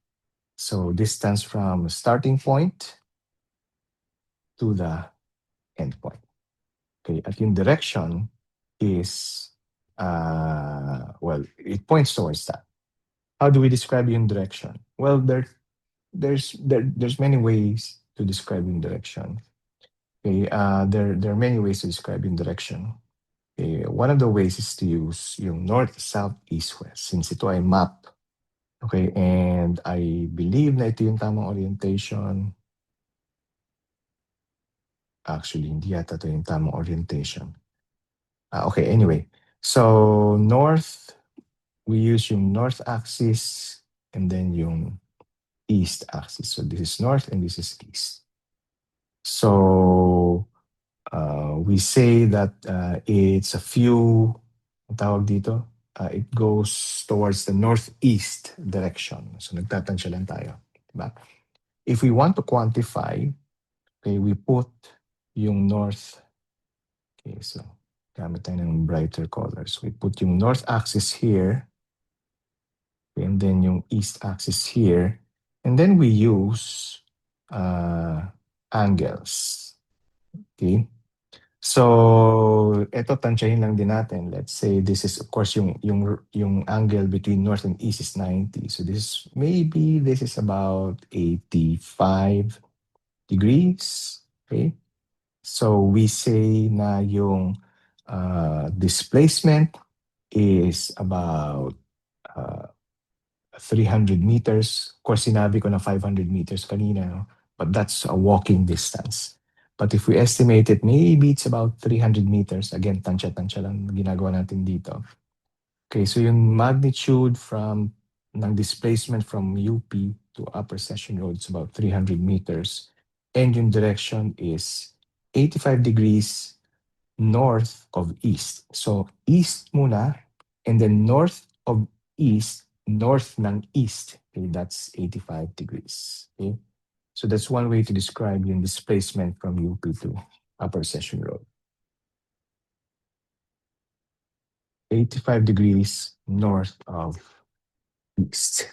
So distance from starting point to the end point. Okay, at yung direction is, well, it points towards that. How do we describe yung direction? Well, there's many ways to describe yung direction. Okay, there are many ways to describe yung direction. Okay, one of the ways is to use yung north, south, east, west. Since ito ay map, okay, and I believe na ito yung tamang orientation. Actually, hindi yata ito yung tamang orientation. Okay, anyway. So, north, we use yung north axis and then yung east axis. So this is north and this is east. So we say that it's a few, ang tawag dito, it goes towards the northeast direction. So nagtatansya lang tayo. Diba? If we want to quantify, okay, we put yung north. Okay, so gamit tayo ng brighter colors. We put yung north axis here, okay, and then yung east axis here, and then we use angles. Okay? So, ito tansyahin lang din natin. Let's say this is, of course, yung angle between north and east is 90. So maybe this is about 85 degrees. Okay? So we say na yung displacement is about uh, 300 meters. Of course, sinabi ko na 500 meters kanina, no? But that's a walking distance. But if we estimate it, maybe it's about 300 meters. Again, tansya-tansya lang ginagawa natin dito. Okay, so yung magnitude ng displacement from UP to Upper Session Road is about 300 meters. And yung direction is 85 degrees north of east. So east muna, and then north of east, north ng east. Okay, that's 85 degrees. Okay? So that's one way to describe yung displacement from UP to Upper Session Road. 85 degrees north of east.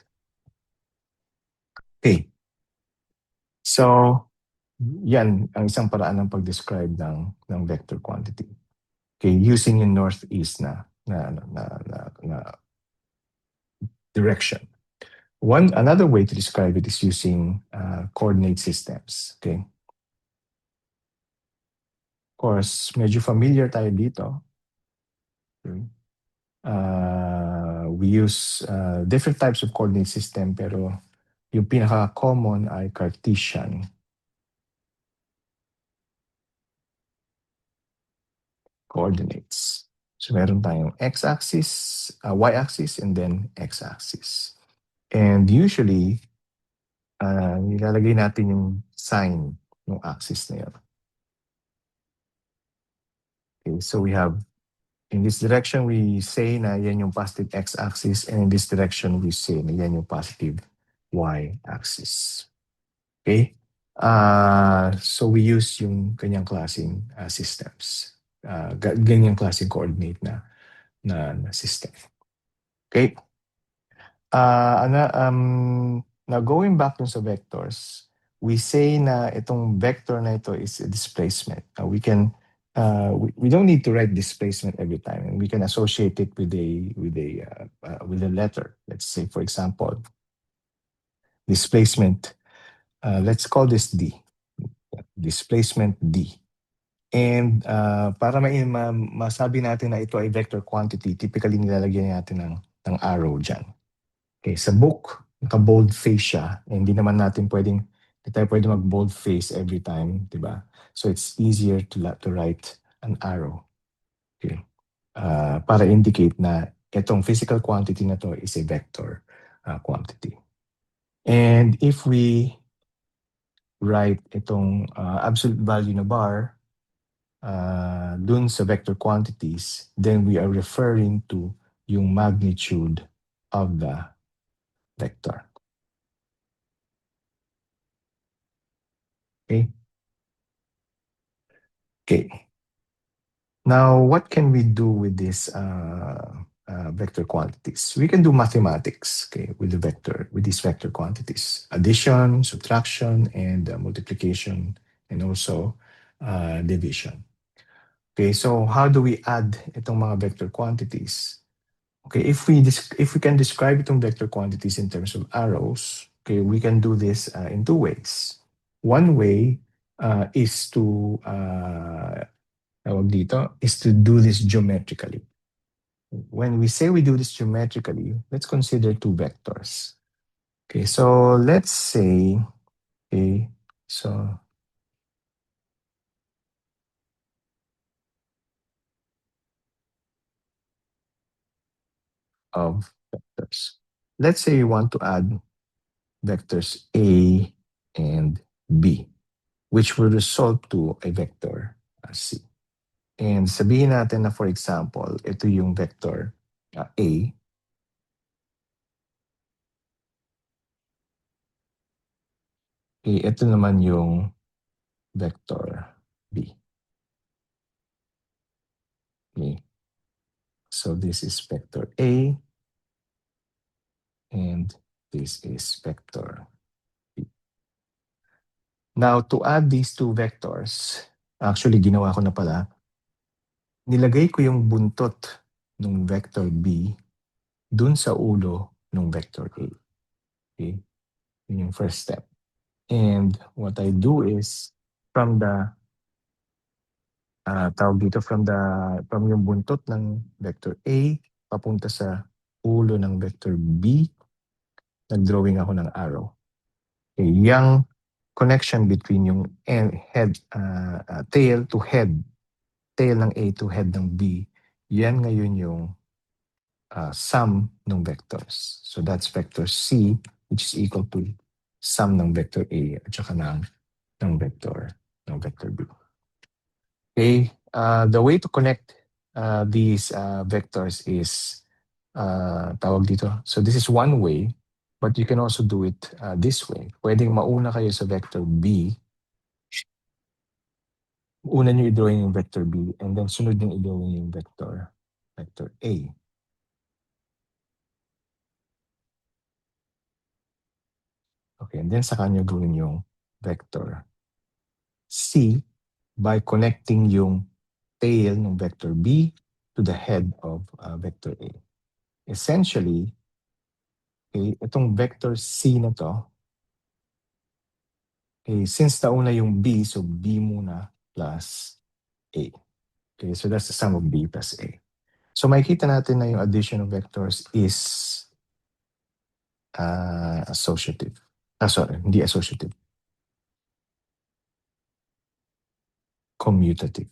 Okay. So, yan ang isang paraan ng pag-describe ng vector quantity. Okay, using yung northeast na direction. Another way to describe it is using coordinate systems. Okay. Of course, medyo familiar tayo dito. Okay. We use different types of coordinate system, pero yung pinaka-common ay Cartesian coordinates. So meron tayong x-axis, y-axis, and then x-axis. And usually, nilalagay natin yung sign ng axis na yun. Okay, so we have, in this direction, we say na yan yung positive x-axis, and in this direction, we say na yan yung positive y-axis. Okay? So we use yung kanyang klaseng systems. Ganyang klaseng coordinate na system. Okay? Now going back dun sa vectors, we say na itong vector na ito is a displacement. We don't need to write displacement every time, and we can associate it with a letter. Let's say, for example, displacement. Let's call this D. Displacement D. And para masabi natin na ito ay vector quantity, typically nilalagyan natin ng arrow dyan. Okay, sa book, naka-bold face siya. Hindi tayo pwedeng mag-bold face every time, di ba? So it's easier to write an arrow. Okay. Para indicate na itong physical quantity na to is a vector quantity. And if we write itong absolute value na bar dun sa vector quantities, then we are referring to yung magnitude of the vector. Okay? Okay. Now, what can we do with these vector quantities? We can do mathematics, okay, with these vector quantities: addition, subtraction, and multiplication, and also division. Okay, so how do we add itong mga vector quantities? Okay, if we can describe itong vector quantities in terms of arrows, okay, we can do this in two ways. One way is to do this geometrically. When we say we do this geometrically, let's consider two vectors. Okay, so let's say, okay, so of vectors. Let's say you want to add vectors A and B, which will result to a vector C. And sabihin natin na for example, ito yung vector A. Ito naman yung vector B. Okay. So this is vector A and this is vector B. Now, to add these two vectors, actually ginawa ko na pala, nilagay ko yung buntot ng vector B dun sa ulo ng vector A. Okay? Yun yung first step. And what I do is, from the from yung buntot ng vector A papunta sa ulo ng vector B, nag-drawing ako ng arrow. Okay, yung connection between yung tail to head, tail ng A to head ng B, yan ngayon yung sum ng vectors. So that's vector C, which is equal to sum ng vector A at saka ng vector B. Okay, the way to connect these vectors is tawag dito. So this is one way, but you can also do it this way. Pwedeng mauna kayo sa vector B. Una nyo i-drawing yung vector B and then sunod nyo i-drawing yung vector A. Okay, and then saka nyo gawin yung vector C by connecting yung tail ng vector B to the head of vector A. Essentially, okay, itong vector C na to, okay, since nauna yung B, so B muna plus A. Okay, so that's the sum of B plus A. So makikita natin na yung addition of vectors is associative. Sorry, hindi associative. Commutative.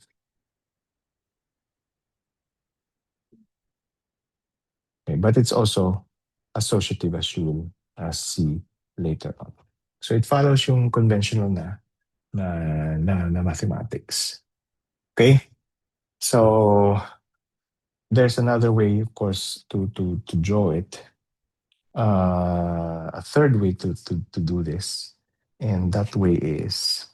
Okay, but it's also associative as you will see later on. So it follows yung conventional na mathematics. Okay? So there's another way, of course, to draw it. A third way to do this, and that way is,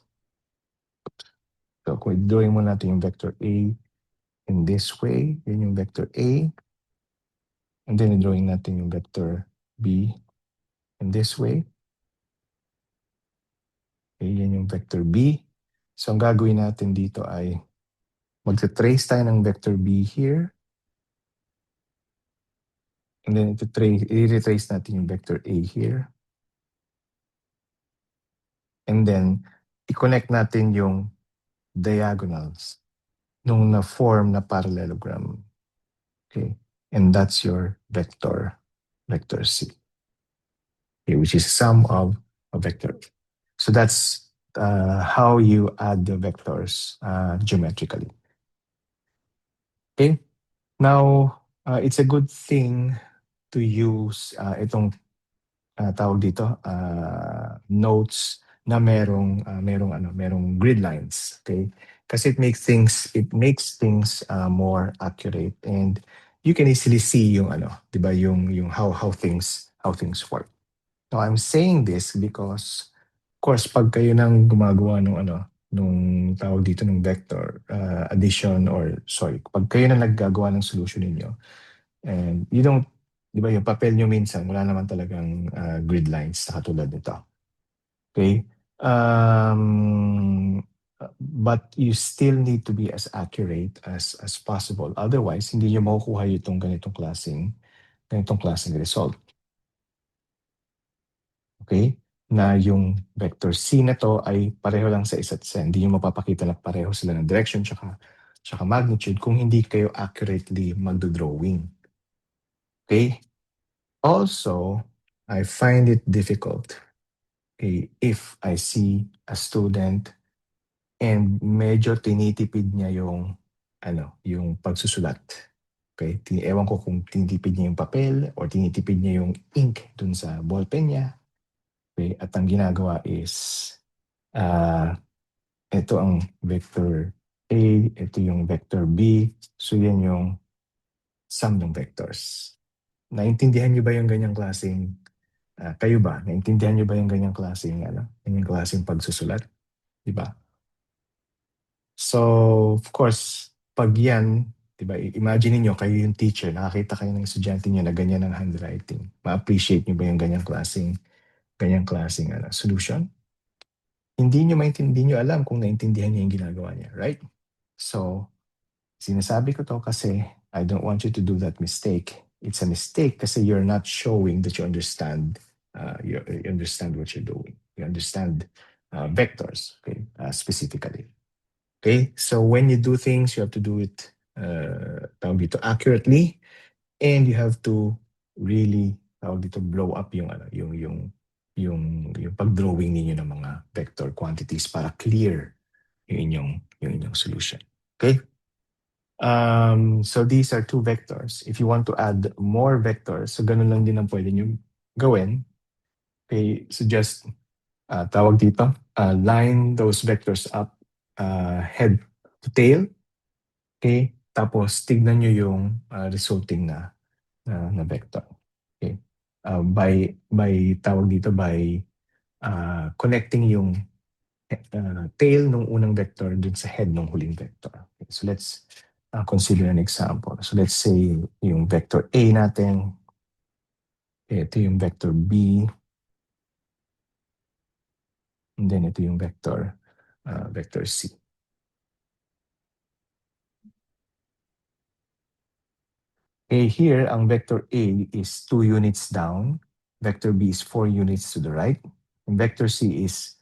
so kung drawing mo natin yung vector A in this way, yun yung vector A, and then drawing natin yung vector B in this way. Okay, yan yung vector B. So ang gagawin natin dito ay magte-trace tayo ng vector B here. And then i-retrace natin yung vector A here. And then i-connect natin yung diagonals nung na-form na parallelogram. Okay? And that's your vector C. Okay, which is sum of a vector. So that's how you add the vectors geometrically. Okay? Now, it's a good thing to use itong tawag dito, notes na merong grid lines, okay? Kasi it makes things more accurate, and you can easily see yung 'di ba, yung how things work. Now I'm saying this because of course pag kayo nang gumagawa nung tawag dito ng vector addition, or sorry, pag kayo na naggagawa ng solution ninyo, and you don't, di ba yung papel nyo minsan, wala naman talagang grid lines na katulad nito. Okay? But you still need to be as accurate as possible. Otherwise, hindi nyo makukuha itong ganitong klaseng result. Okay? Na yung vector C na to ay pareho lang sa isa't isa. Hindi nyo mapapakita na pareho sila ng direction tsaka magnitude kung hindi kayo accurately magdo-drawing. Okay? Also, I find it difficult, okay, if I see a student and medyo tinitipid niya yung pagsusulat. Okay? Ewan ko kung tinitipid niya yung papel or tinitipid niya yung ink dun sa ballpen niya. Okay? At ang ginagawa is, ito ang vector A, ito yung vector B. So yan yung sum ng vectors. Naintindihan niyo ba yung ganyang klaseng, kayo ba? Naintindihan niyo ba yung ganyang klaseng, ganyang klaseng pagsusulat? Di ba? So, of course, pag yan, di ba, imagine niyo kayo yung teacher, nakakita kayo ng estudyante niyo na ganyan ang handwriting. Ma-appreciate niyo ba yung ganyang klaseng solution? Hindi niyo alam kung naintindihan niya yung ginagawa niya, right? So, sinasabi ko to kasi I don't want you to do that mistake. It's a mistake kasi you're not showing that you understand you understand what you're doing. You understand vectors, okay, specifically. Okay, so when you do things, you have to do it tawag dito, accurately, and you have to really tawag dito, blow up yung yung pag-drawing ninyo ng mga vector quantities para clear yung inyong solution. Okay? So these are two vectors. If you want to add more vectors, so ganun lang din ang pwede nyo gawin. Okay, so just tawag dito, line those vectors up head to tail. Okay, tapos tignan nyo yung resulting na vector. Okay, by tawag dito, by connecting yung tail ng unang vector dun sa head ng huling vector. Okay, so let's consider an example. So let's say yung vector A natin, ito yung vector B, and then ito yung vector C. Okay, here ang vector A is 2 units down, vector B is 4 units to the right, and vector C is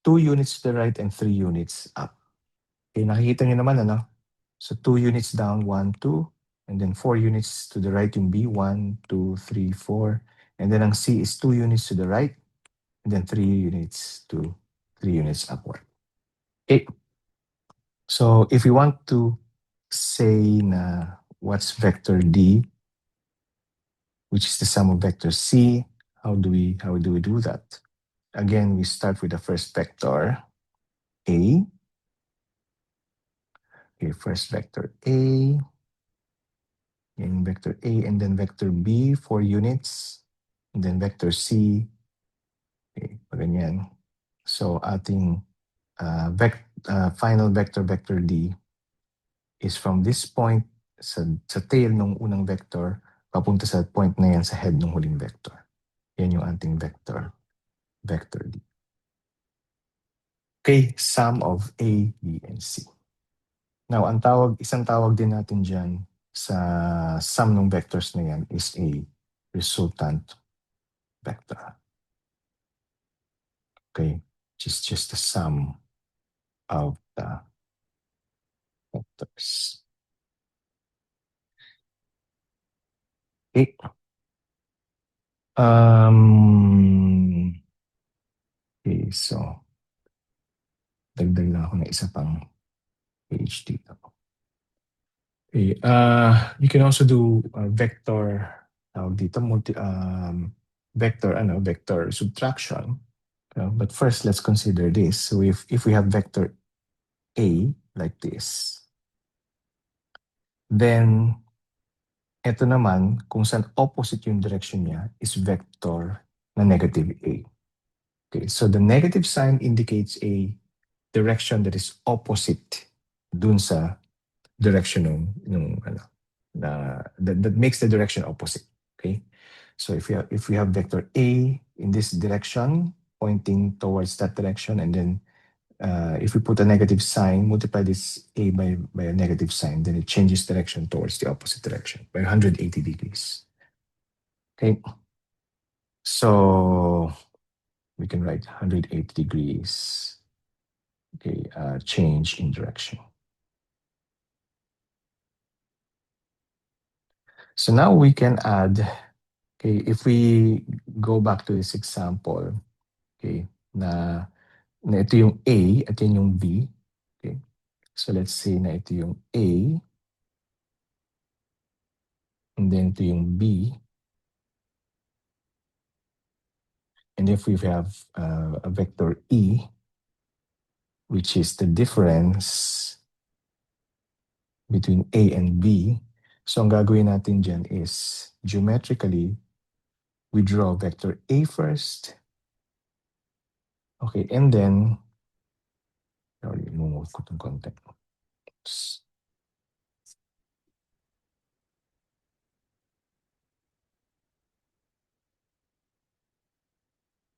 2 units to the right and 3 units up. Okay, nakikita nyo naman So 2 units down, 1, 2, and then 4 units to the right yung B, 1, 2, 3, 4, and then ang C is 2 units to the right, and then 3 units upward. Okay. So if we want to say na what's vector D, which is the sum of vector C, how do we do that? Again, we start with the first vector, A. Okay, first vector A, yung vector A, and then vector B, 4 units, and then vector C, okay, ganyan. So ating final vector, vector D, is from this point sa tail ng unang vector, papunta sa point na yan sa head ng huling vector. Yan yung ating vector, vector D. Okay, sum of A, B, and C. Now, isang tawag din natin dyan sa sum ng vectors na yan is a resultant vector. Okay, which is just the sum of the vectors. Okay. Okay, so dagdag lang ako ng isa pang page dito. Okay, you can also do vector dito vector subtraction. But first, let's consider this. So if we have vector A like this, then ito naman, kung saan opposite yung direction niya, is vector na negative A. Okay, so the negative sign indicates a direction that is opposite dun sa direction that makes the direction opposite. Okay, so if we have vector A in this direction pointing towards that direction, and then if we put a negative sign, multiply this A by a negative sign, then it changes direction towards the opposite direction by 180 degrees. Okay, so we can write 180 degrees. Okay, change in direction. So now we can add, okay, if we go back to this example, okay, na ito yung A at yan yung B. Okay, so let's say na ito yung A, and then ito yung B. And if we have a vector E, which is the difference between A and B, so ang gagawin natin dyan is geometrically, we draw vector A first. Okay, and then, sorry, move ko itong konti. Oops.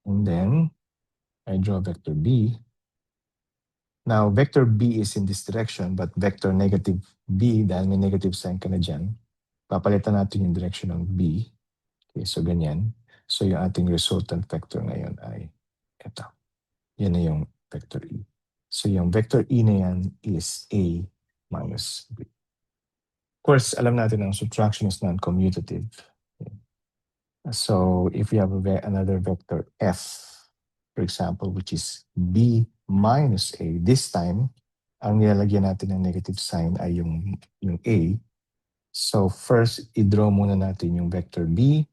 And then, I draw vector B. Now, vector B is in this direction, but vector negative B, dahil may negative sign ka na dyan, papalitan natin yung direction ng B. Okay, so ganyan. So yung ating resultant vector ngayon ay ito. Yan na yung vector E. So yung vector E na yan is A minus B. Of course, alam natin ang subtraction is non-commutative. Okay. So if we have another vector F, for example, which is B minus A, this time, ang nilalagyan natin ng negative sign ay yung A. So first, i-draw muna natin yung vector B.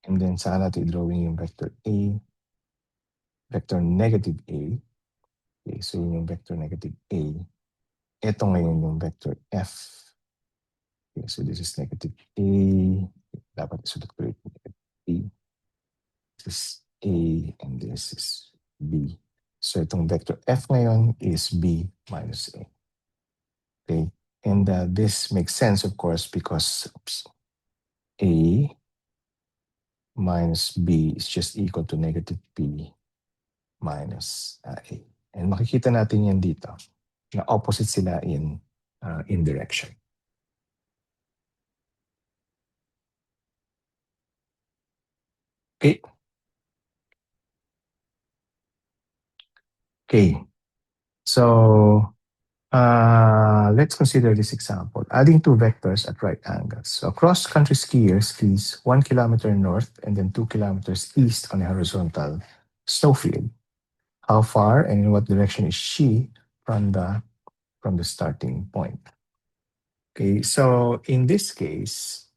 And then saan natin i-drawing yung vector A, vector negative A. Okay, so yun yung vector negative A. Ito ngayon yung vector F. Okay, so this is negative A. Dapat isulat ko ito. A. This is A and this is B. So itong vector F ngayon is B minus A. Okay, and this makes sense, of course, because A minus B is just equal to negative B minus A. And makikita natin yan dito na opposite sila in direction. Okay. Okay. So let's consider this example. Adding two vectors at right angles. So a cross-country skier skis 1 kilometer north and then 2 kilometers east on a horizontal snowfield. How far and in what direction is she from the starting point? Okay, so in this case,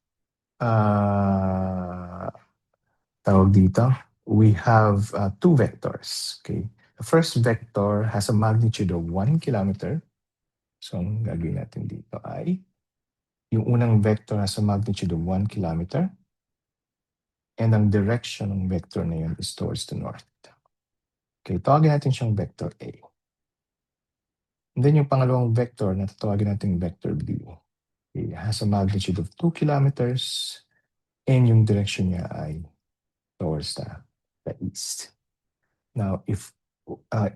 tawag dito, we have two vectors. Okay, the first vector has a magnitude of 1 kilometer. So ang gagawin natin dito ay yung unang vector has a magnitude of 1 kilometer and ang direction ng vector na yun is towards the north. Okay, tawagin natin siyang vector A. And then yung pangalawang vector na tatawagin natin vector B. Okay, has a magnitude of 2 kilometers and yung direction niya ay towards the east. Now, if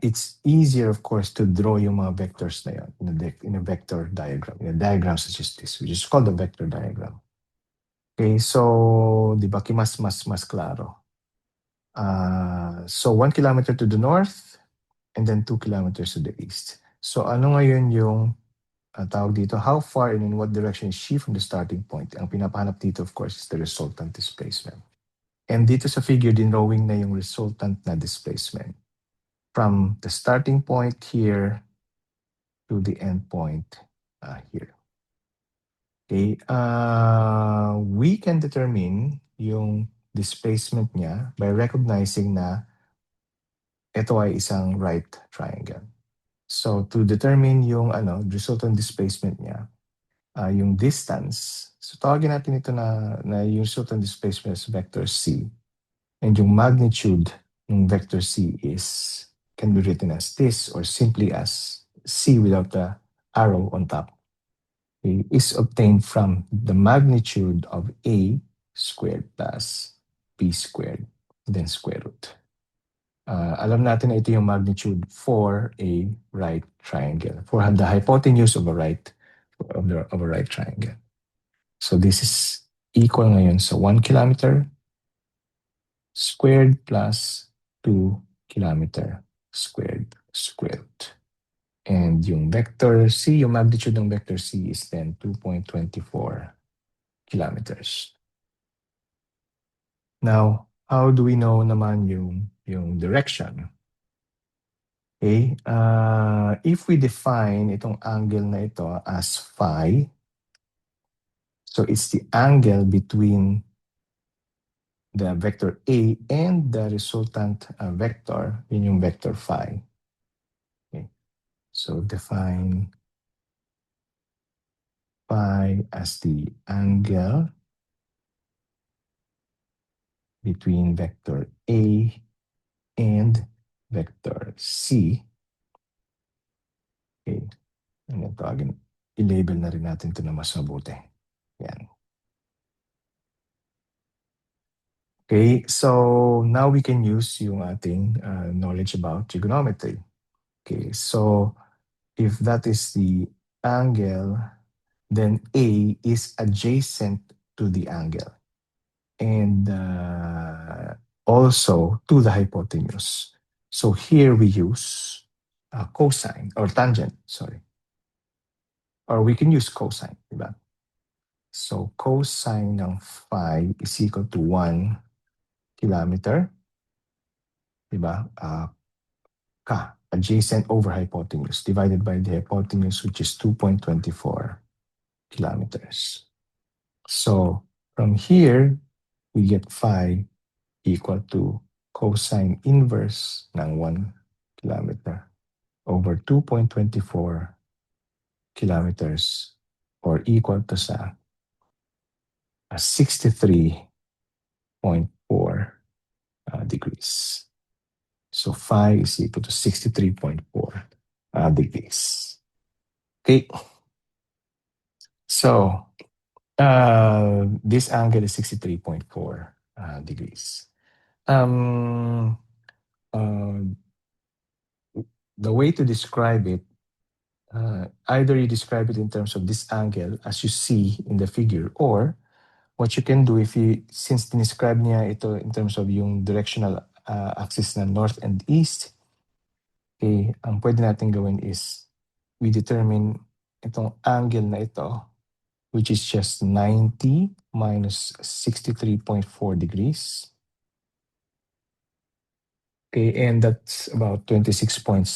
it's easier, of course, to draw yung mga vectors na yun in a vector diagram, in a diagram such as this, which is called a vector diagram. Okay, so di ba mas klaro. So 1 kilometer to the north and then 2 kilometers to the east. So ano ngayon yung tawag dito, how far and in what direction is she from the starting point? Ang pinapahanap dito, of course, is the resultant displacement. And dito sa figure, dinrawing na yung resultant na displacement from the starting point here to the end point here. Okay, we can determine yung displacement niya by recognizing na ito ay isang right triangle. So to determine yung resultant displacement niya, yung distance, so tawagin natin ito na yung resultant displacement is vector C. And yung magnitude ng vector C can be written as this or simply as C without the arrow on top. Okay, is obtained from the magnitude of A squared plus B squared, then square root. Alam natin na ito yung magnitude for a right triangle, for the hypotenuse of a right triangle. So this is equal ngayon sa 1 kilometer squared plus 2 kilometer squared squared. And yung vector C, yung magnitude ng vector C is then 2.24 kilometers. Now, how do we know naman yung direction? Okay, if we define itong angle na ito as phi, So it's the angle between the vector A and the resultant vector, yun yung vector phi. Okay. So define phi as the angle between vector A and vector C. Okay. Ano tawagin? I-label na rin natin ito na mas mabuti. Yan. Okay, so now we can use yung ating knowledge about trigonometry. Okay, so if that is the angle, then A is adjacent to the angle and also to the hypotenuse. So here we use cosine or tangent, sorry. Or we can use cosine, diba? So cosine ng phi is equal to 1 kilometer, diba? Ka, adjacent over hypotenuse, divided by the hypotenuse, which is 2.24 kilometers. So from here, we get phi equal to cosine inverse ng 1 kilometer over 2.24 kilometers or equal to sa 63.4 degrees. So phi is equal to 63.4 degrees. Okay. So this angle is 63.4 degrees. The way to describe it, either you describe it in terms of this angle as you see in the figure, or what you can do if you, since describe niya ito in terms of yung directional axis na north and east, okay, ang pwede natin gawin is we determine itong angle na ito, which is just 90 minus 63.4 degrees. Okay, and that's about 26.6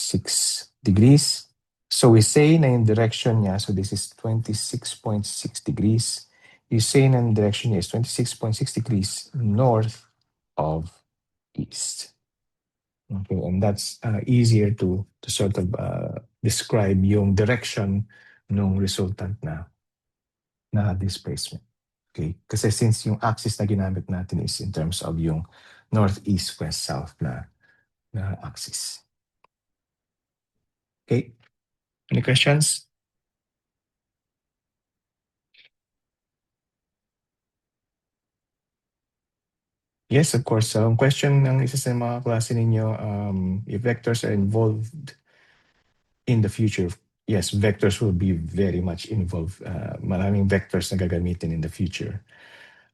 degrees. So we say na yung direction niya, so this is 26.6 degrees. You say na yung direction niya is 26.6 degrees north of east. Okay, and that's easier to sort of describe yung direction ng resultant na displacement. Okay, kasi since yung axis na ginamit natin is in terms of yung northeast, west, south na axis. Okay, any questions? Yes, of course. So, ang question ng isa sa mga klase ninyo, if vectors are involved in the future, yes, vectors will be very much involved. Maraming vectors na gagamitin in the future.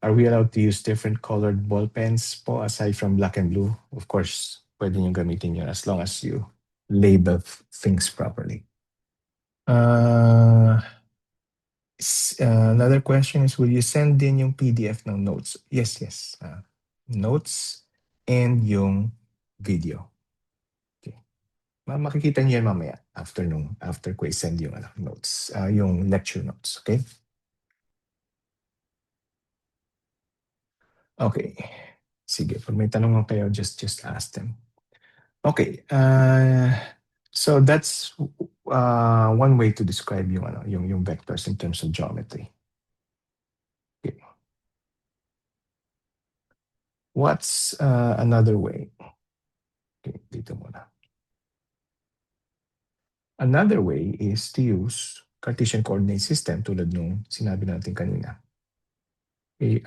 Are we allowed to use different colored ball pens po aside from black and blue? Of course, pwede nyo gamitin yun as long as you label things properly. Another question is, will you send din yung PDF ng notes? Yes, yes. Notes and yung video. Okay. Makikita niyo yan mamaya after ko i-send yung notes, yung lecture notes. Okay? Okay. Sige, pag may tanong kayo, just ask them. Okay. So that's one way to describe yung vectors in terms of geometry. Okay. What's another way? Okay, dito muna. Another way is to use Cartesian coordinate system tulad nung sinabi natin kanina. Okay,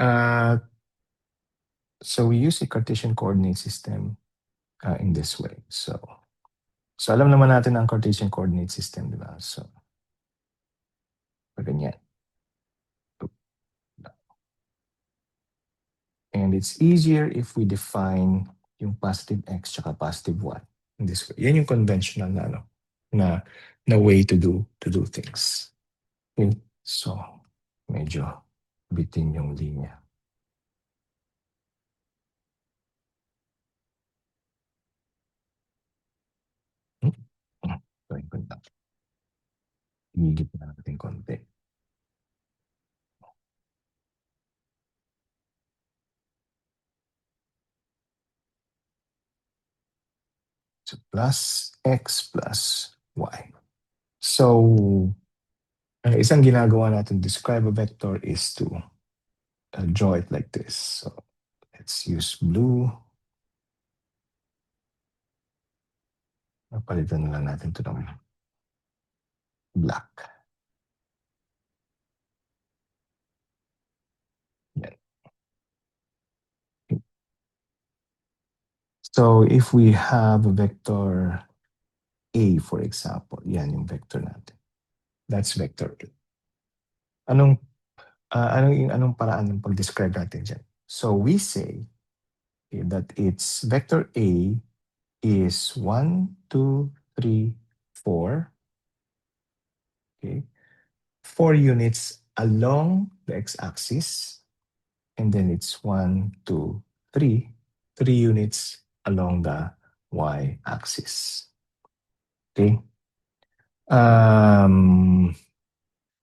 so we use a Cartesian coordinate system in this way. So alam naman natin ang Cartesian coordinate system, di ba? So, ganyan. And it's easier if we define yung positive x tsaka positive y in this way. Yan yung conventional na way to do things. Okay? So, medyo bitin yung linya. Gawin ko lang. Higit na natin konti. So plus x plus y. So, ang isang ginagawa natin to describe a vector is to draw it like this. So, let's use blue. Napalitan na lang natin ito ng black. Yan. So, if we have a vector A, for example, yan yung vector natin. That's vector A. Anong paraan ng pag-describe natin dyan? So, we say that its vector A is 1, 2, 3, 4. Okay. 4 units along the x-axis, and then it's 1, 2, 3, 3 units along the y-axis. Okay.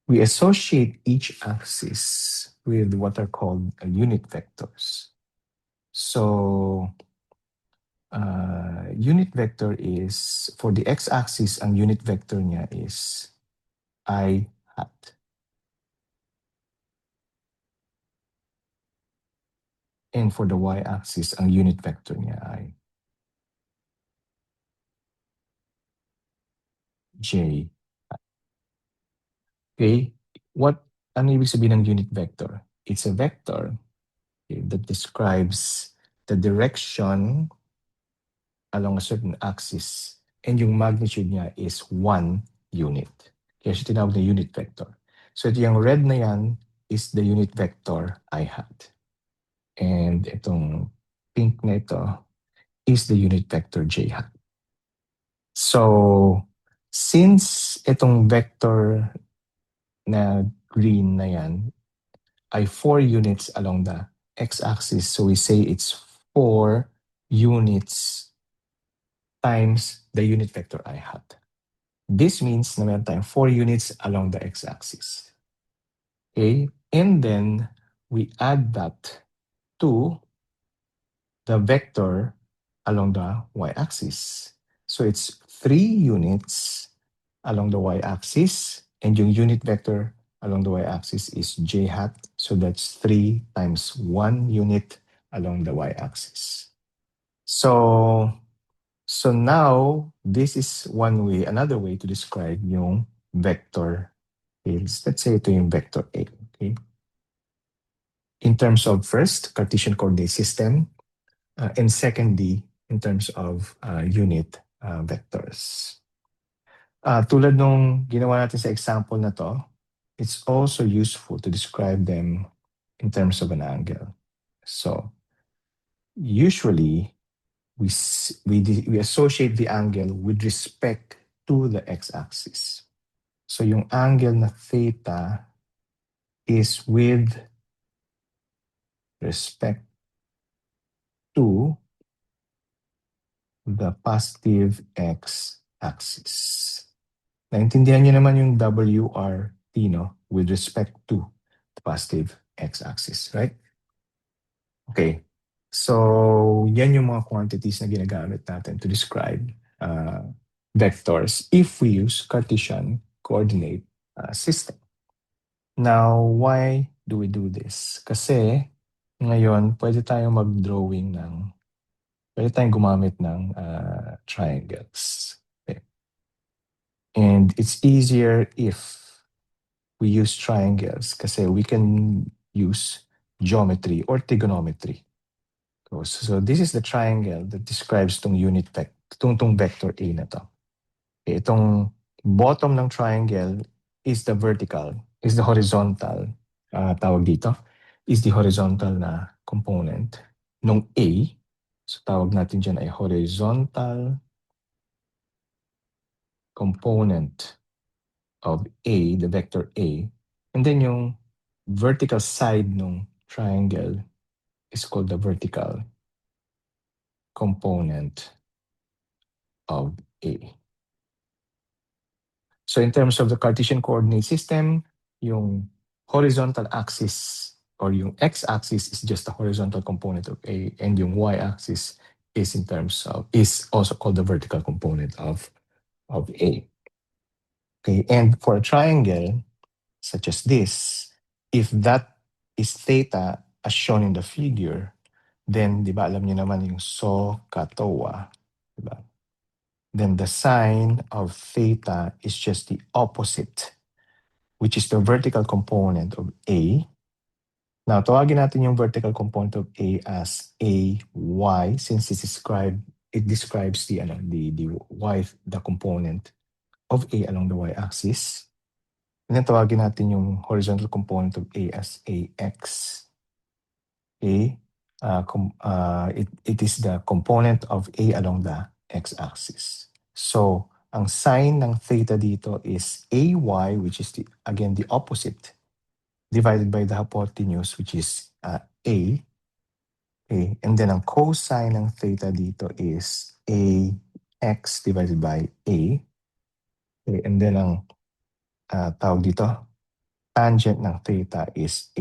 We associate each axis with what are called unit vectors. So, unit vector is, for the x-axis, ang unit vector niya is I hat. And for the y-axis, ang unit vector niya ay j. Okay? Ano ibig sabihin ng unit vector? It's a vector, okay, that describes the direction along a certain axis, and yung magnitude niya is 1 unit. Kaya siya tinawag na unit vector. So ito yung red na yan is the unit vector I hat. And itong pink na ito is the unit vector j hat. So, since itong vector na green na yan ay 4 units along the x-axis, so we say it's 4 units times the unit vector I hat. This means na meron tayong 4 units along the x-axis. Okay? And then, we add that to the vector along the y-axis. So it's 3 units along the y-axis, and yung unit vector along the y-axis is j hat. So that's 3 times 1 unit along the y-axis. So now, this is one way, another way to describe yung vector fields. Let's say ito yung vector A. Okay? In terms of first, Cartesian coordinate system, and secondly, in terms of unit vectors. Tulad nung ginawa natin sa example na to, it's also useful to describe them in terms of an angle. So, usually, we associate the angle with respect to the x-axis. So, yung angle na theta is with respect to the positive x-axis. Naintindihan niyo naman yung WRT, no? With respect to the positive x-axis, right? Okay. So, yan yung mga quantities na ginagamit natin to describe vectors if we use Cartesian coordinate system. Now, why do we do this? Kasi ngayon, pwede tayong pwede tayong gumamit ng triangles. Okay. And it's easier if we use triangles kasi we can use geometry or trigonometry. So this is the triangle that describes tong vector A na to. Okay, itong bottom ng triangle is the horizontal, tawag dito, is the horizontal na component nung A. So tawag natin dyan ay horizontal component of A, the vector A. And then yung vertical side ng triangle is called the vertical component of A. So in terms of the Cartesian coordinate system, yung horizontal axis or yung x-axis is just the horizontal component of A, and yung y-axis is also called the vertical component of A. Okay, and for a triangle such as this, if that is theta as shown in the figure, then di ba alam niyo naman yung SOHCAHTOA, di ba? Then the sine of theta is just the opposite, which is the vertical component of A. Now, tawagin natin yung vertical component of A as AY since it describes the the component of A along the y-axis. And then tawagin natin yung horizontal component of A as AX. Okay? It is the component of A along the x-axis. So, ang sine ng theta dito is AY, which is again the opposite, divided by the hypotenuse, which is A. Okay? And then ang cosine ng theta dito is AX divided by A. Okay? And then ang tawag dito, tangent ng theta is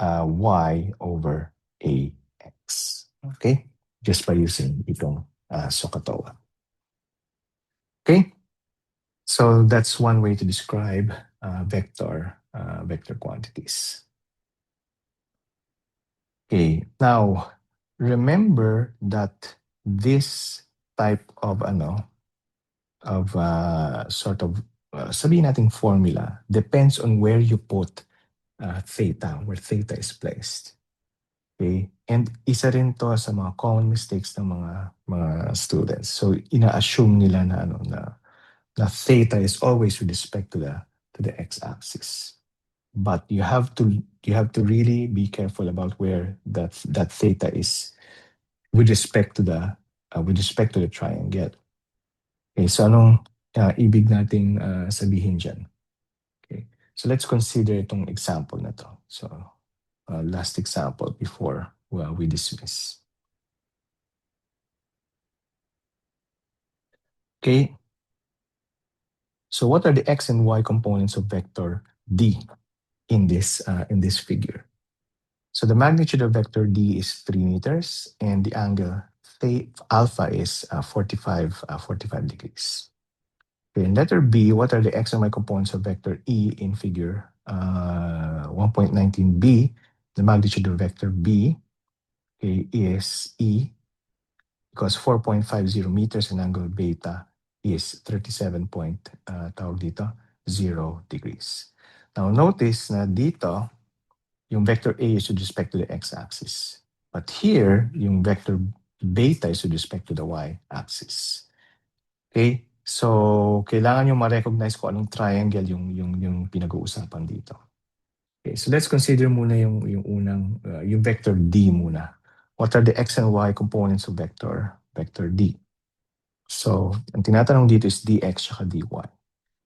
y over ax. Okay? Just by using itong SOHCAHTOA. Okay? So that's one way to describe vector quantities. Okay. Now, remember that this type of sabihin nating formula depends on where you put theta, where theta is placed. Okay? And isa rin to sa mga common mistakes ng mga students. So ina-assume nila na theta is always with respect to the x-axis. But you have to really be careful about where that theta is with respect to the triangle. Okay, so anong ibig nating sabihin dyan? Okay. So let's consider itong example na to. So last example before we dismiss. Okay. So what are the x and y components of vector D in this figure? So the magnitude of vector D is 3 meters and the angle alpha is 45 degrees. Okay, in letter B, what are the x and y components of vector E in figure 1.19b? The magnitude of vector B, okay, is E because 4.50 meters and angle beta is 37 0 degrees. Now notice na dito, yung vector A is with respect to the x-axis. But here, yung vector beta is with respect to the y-axis. Okay? So, kailangan yung ma-recognize ko anong triangle yung pinag-uusapan dito. Okay, so let's consider muna yung unang, yung vector D muna. What are the x and y components of vector D? So, ang tinatanong dito is dx at dy.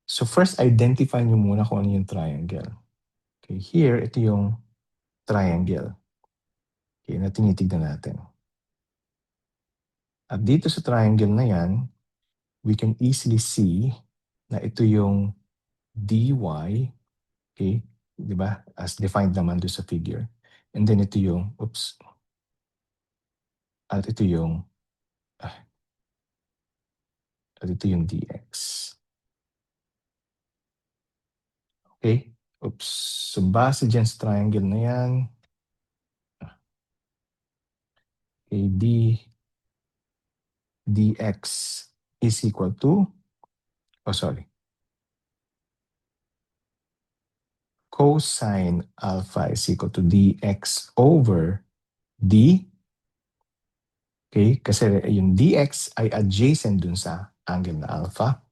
So first, identify nyo muna kung ano yung triangle. Okay, here, ito yung triangle. Okay, na tinitignan natin. At dito sa triangle na yan, we can easily see na ito yung dy, okay, di ba? As defined naman doon sa figure. And then ito yung, at ito yung dx. Okay? So base dyan sa triangle na yan, okay, dx is equal to, cosine alpha is equal to dx over d. Okay? Kasi yung dx ay adjacent dun sa angle na alpha.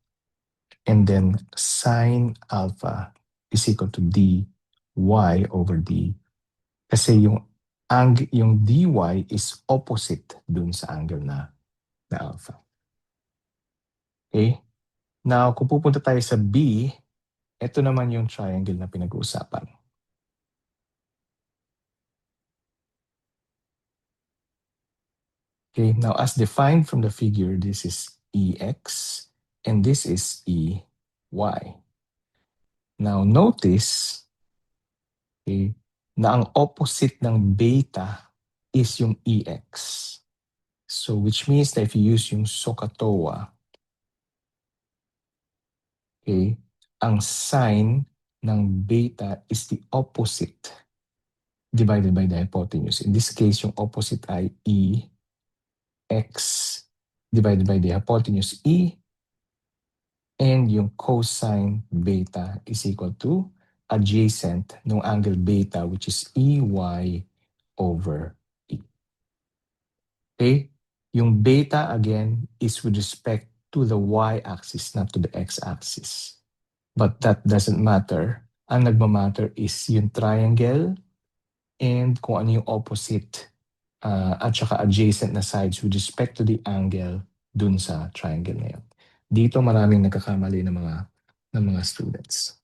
And then sine alpha is equal to dy over d. Kasi yung dy is opposite dun sa angle na alpha. Okay? Now, kung pupunta tayo sa B, ito naman yung triangle na pinag-uusapan. Okay, now as defined from the figure, this is EX and this is EY. Now notice, okay, na ang opposite ng beta is yung EX. So which means that if you use yung SOHCAHTOA, okay, ang sign ng beta is the opposite divided by the hypotenuse. In this case, yung opposite ay E x divided by the hypotenuse E, and yung cosine beta is equal to adjacent ng angle beta, which is EY over E. Okay? Yung beta, again, is with respect to the y-axis, not to the x-axis. But that doesn't matter. Ang nagmamatter is yung triangle and kung ano yung opposite at saka adjacent na sides with respect to the angle dun sa triangle na yun. Dito maraming nagkakamali ng mga students.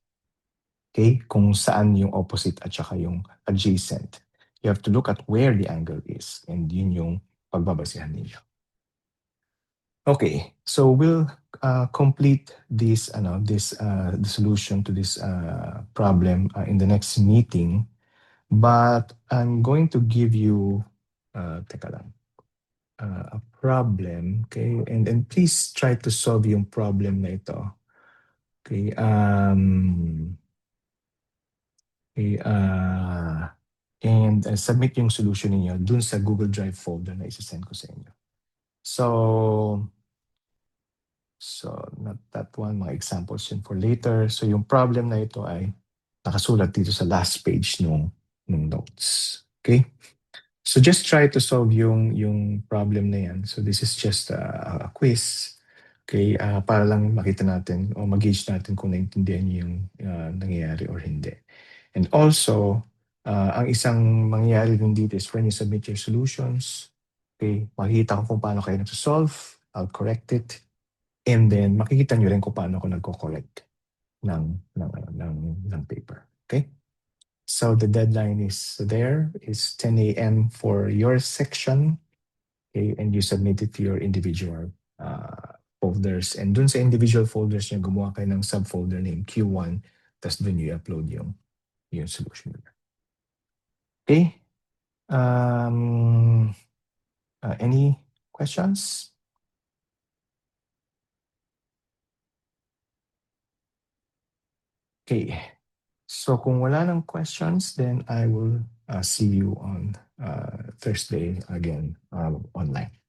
Okay? Kung saan yung opposite at saka yung adjacent. You have to look at where the angle is, and yun yung pagbabasihan ninyo. Okay, so we'll complete this the solution to this problem in the next meeting. But I'm going to give you teka lang, a problem, okay? And please try to solve yung problem na ito. Okay, and submit yung solution niyo dun sa Google Drive folder na isa-send ko sa inyo. So not that one, mga examples yun for later. So yung problem na ito ay nakasulat dito sa last page nung notes. Okay? So just try to solve yung problem na yan. So this is just a quiz. Okay, para lang makita natin o mag-gauge natin kung naintindihan niyo yung nangyayari or hindi. And also, ang isang mangyayari din dito is when you submit your solutions, okay, makikita ko kung paano kayo nagsosolve, I'll correct it, and then makikita niyo rin kung paano ako nagko-correct ng paper. Okay? So the deadline is 10 a.m. for your section, okay, and you submit it to your individual folders. And dun sa individual folders niyo, gumawa kayo ng subfolder name Q1, tapos dun you upload yung solution. Okay? Any questions? Okay. So kung wala ng questions, then I will see you on Thursday again online.